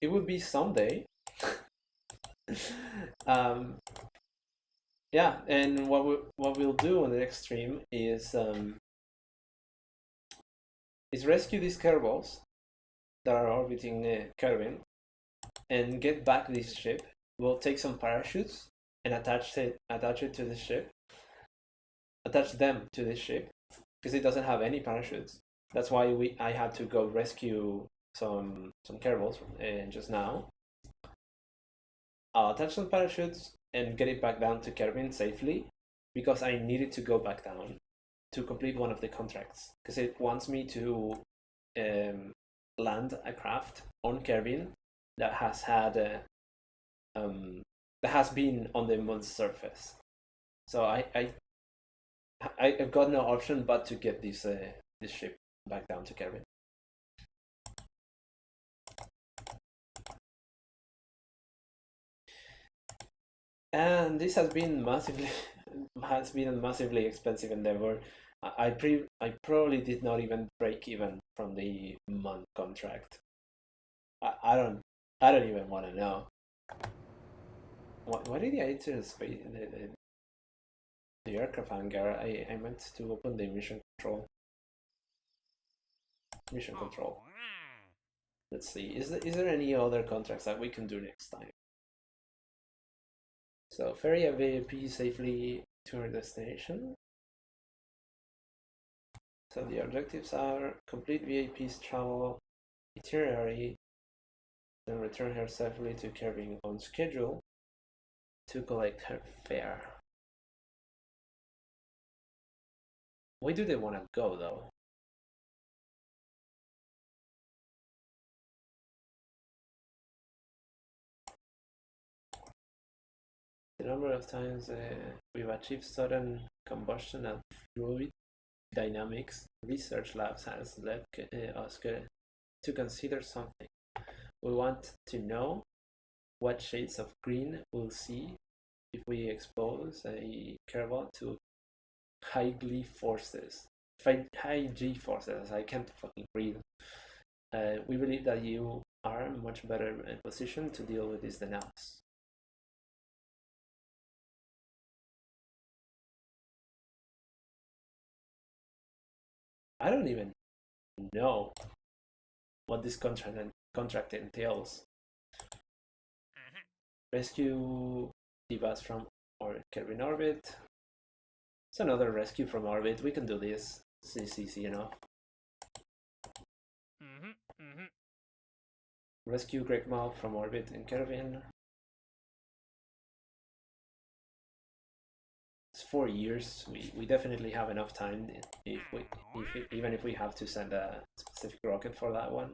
It would be someday. Yeah, and what we'll do on the next stream is rescue these Kerbals that are orbiting Kerbin and get back this ship. We'll take some parachutes and attach it to the ship. Attach them to this ship because it doesn't have any parachutes. That's why I had to go rescue some Kerbals just now. I'll attach some parachutes and get it back down to Kerbin safely because I needed to go back down to complete one of the contracts because it wants me to land a craft on Kerbin that has had that has been on the moon's surface. So I've got no option but to get this ship back down to Kerbin. And this has been a massively expensive endeavor. I probably did not even break even from the month contract. I don't even want to know. Why did I enter the space the aircraft hangar? I meant to open the mission control. Mission control. Let's see. Is there any other contracts that we can do next time? So ferry a VIP safely to our destination. So the objectives are complete VIP's travel itinerary, then return her safely to Kerbin on schedule to collect her fare. Where do they want to go though? The number of times we've achieved sudden combustion and fluid dynamics research labs has led us to consider something. We want to know what shades of green we'll see if we expose a Kerbal to high G forces. High G forces, I can't fucking breathe. We believe that you are much better in position to deal with this than us. I don't even know what this contract entails. Rescue Divas from Kerbin orbit. It's another rescue from orbit. We can do this. This is easy enough. Rescue Greg Mal from orbit in Kerbin. It's 4 years. We definitely have enough time even if we have to send a specific rocket for that one.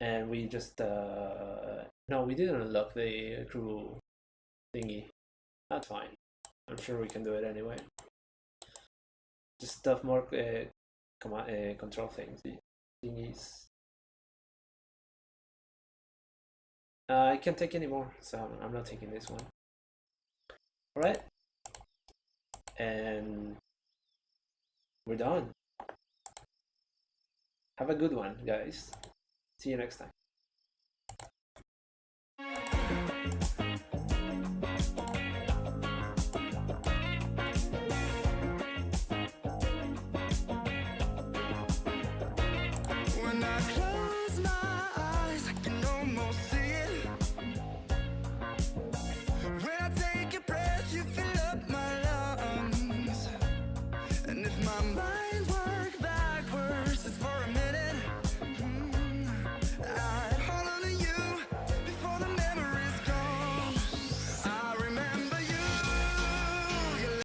And we just no, we didn't unlock the crew thingy. That's fine. I'm sure we can do it anyway. Just stuff more control things. The thingies. I can't take any more, so I'm not taking this one. Alright. And we're done. Have a good one, guys. See you next time.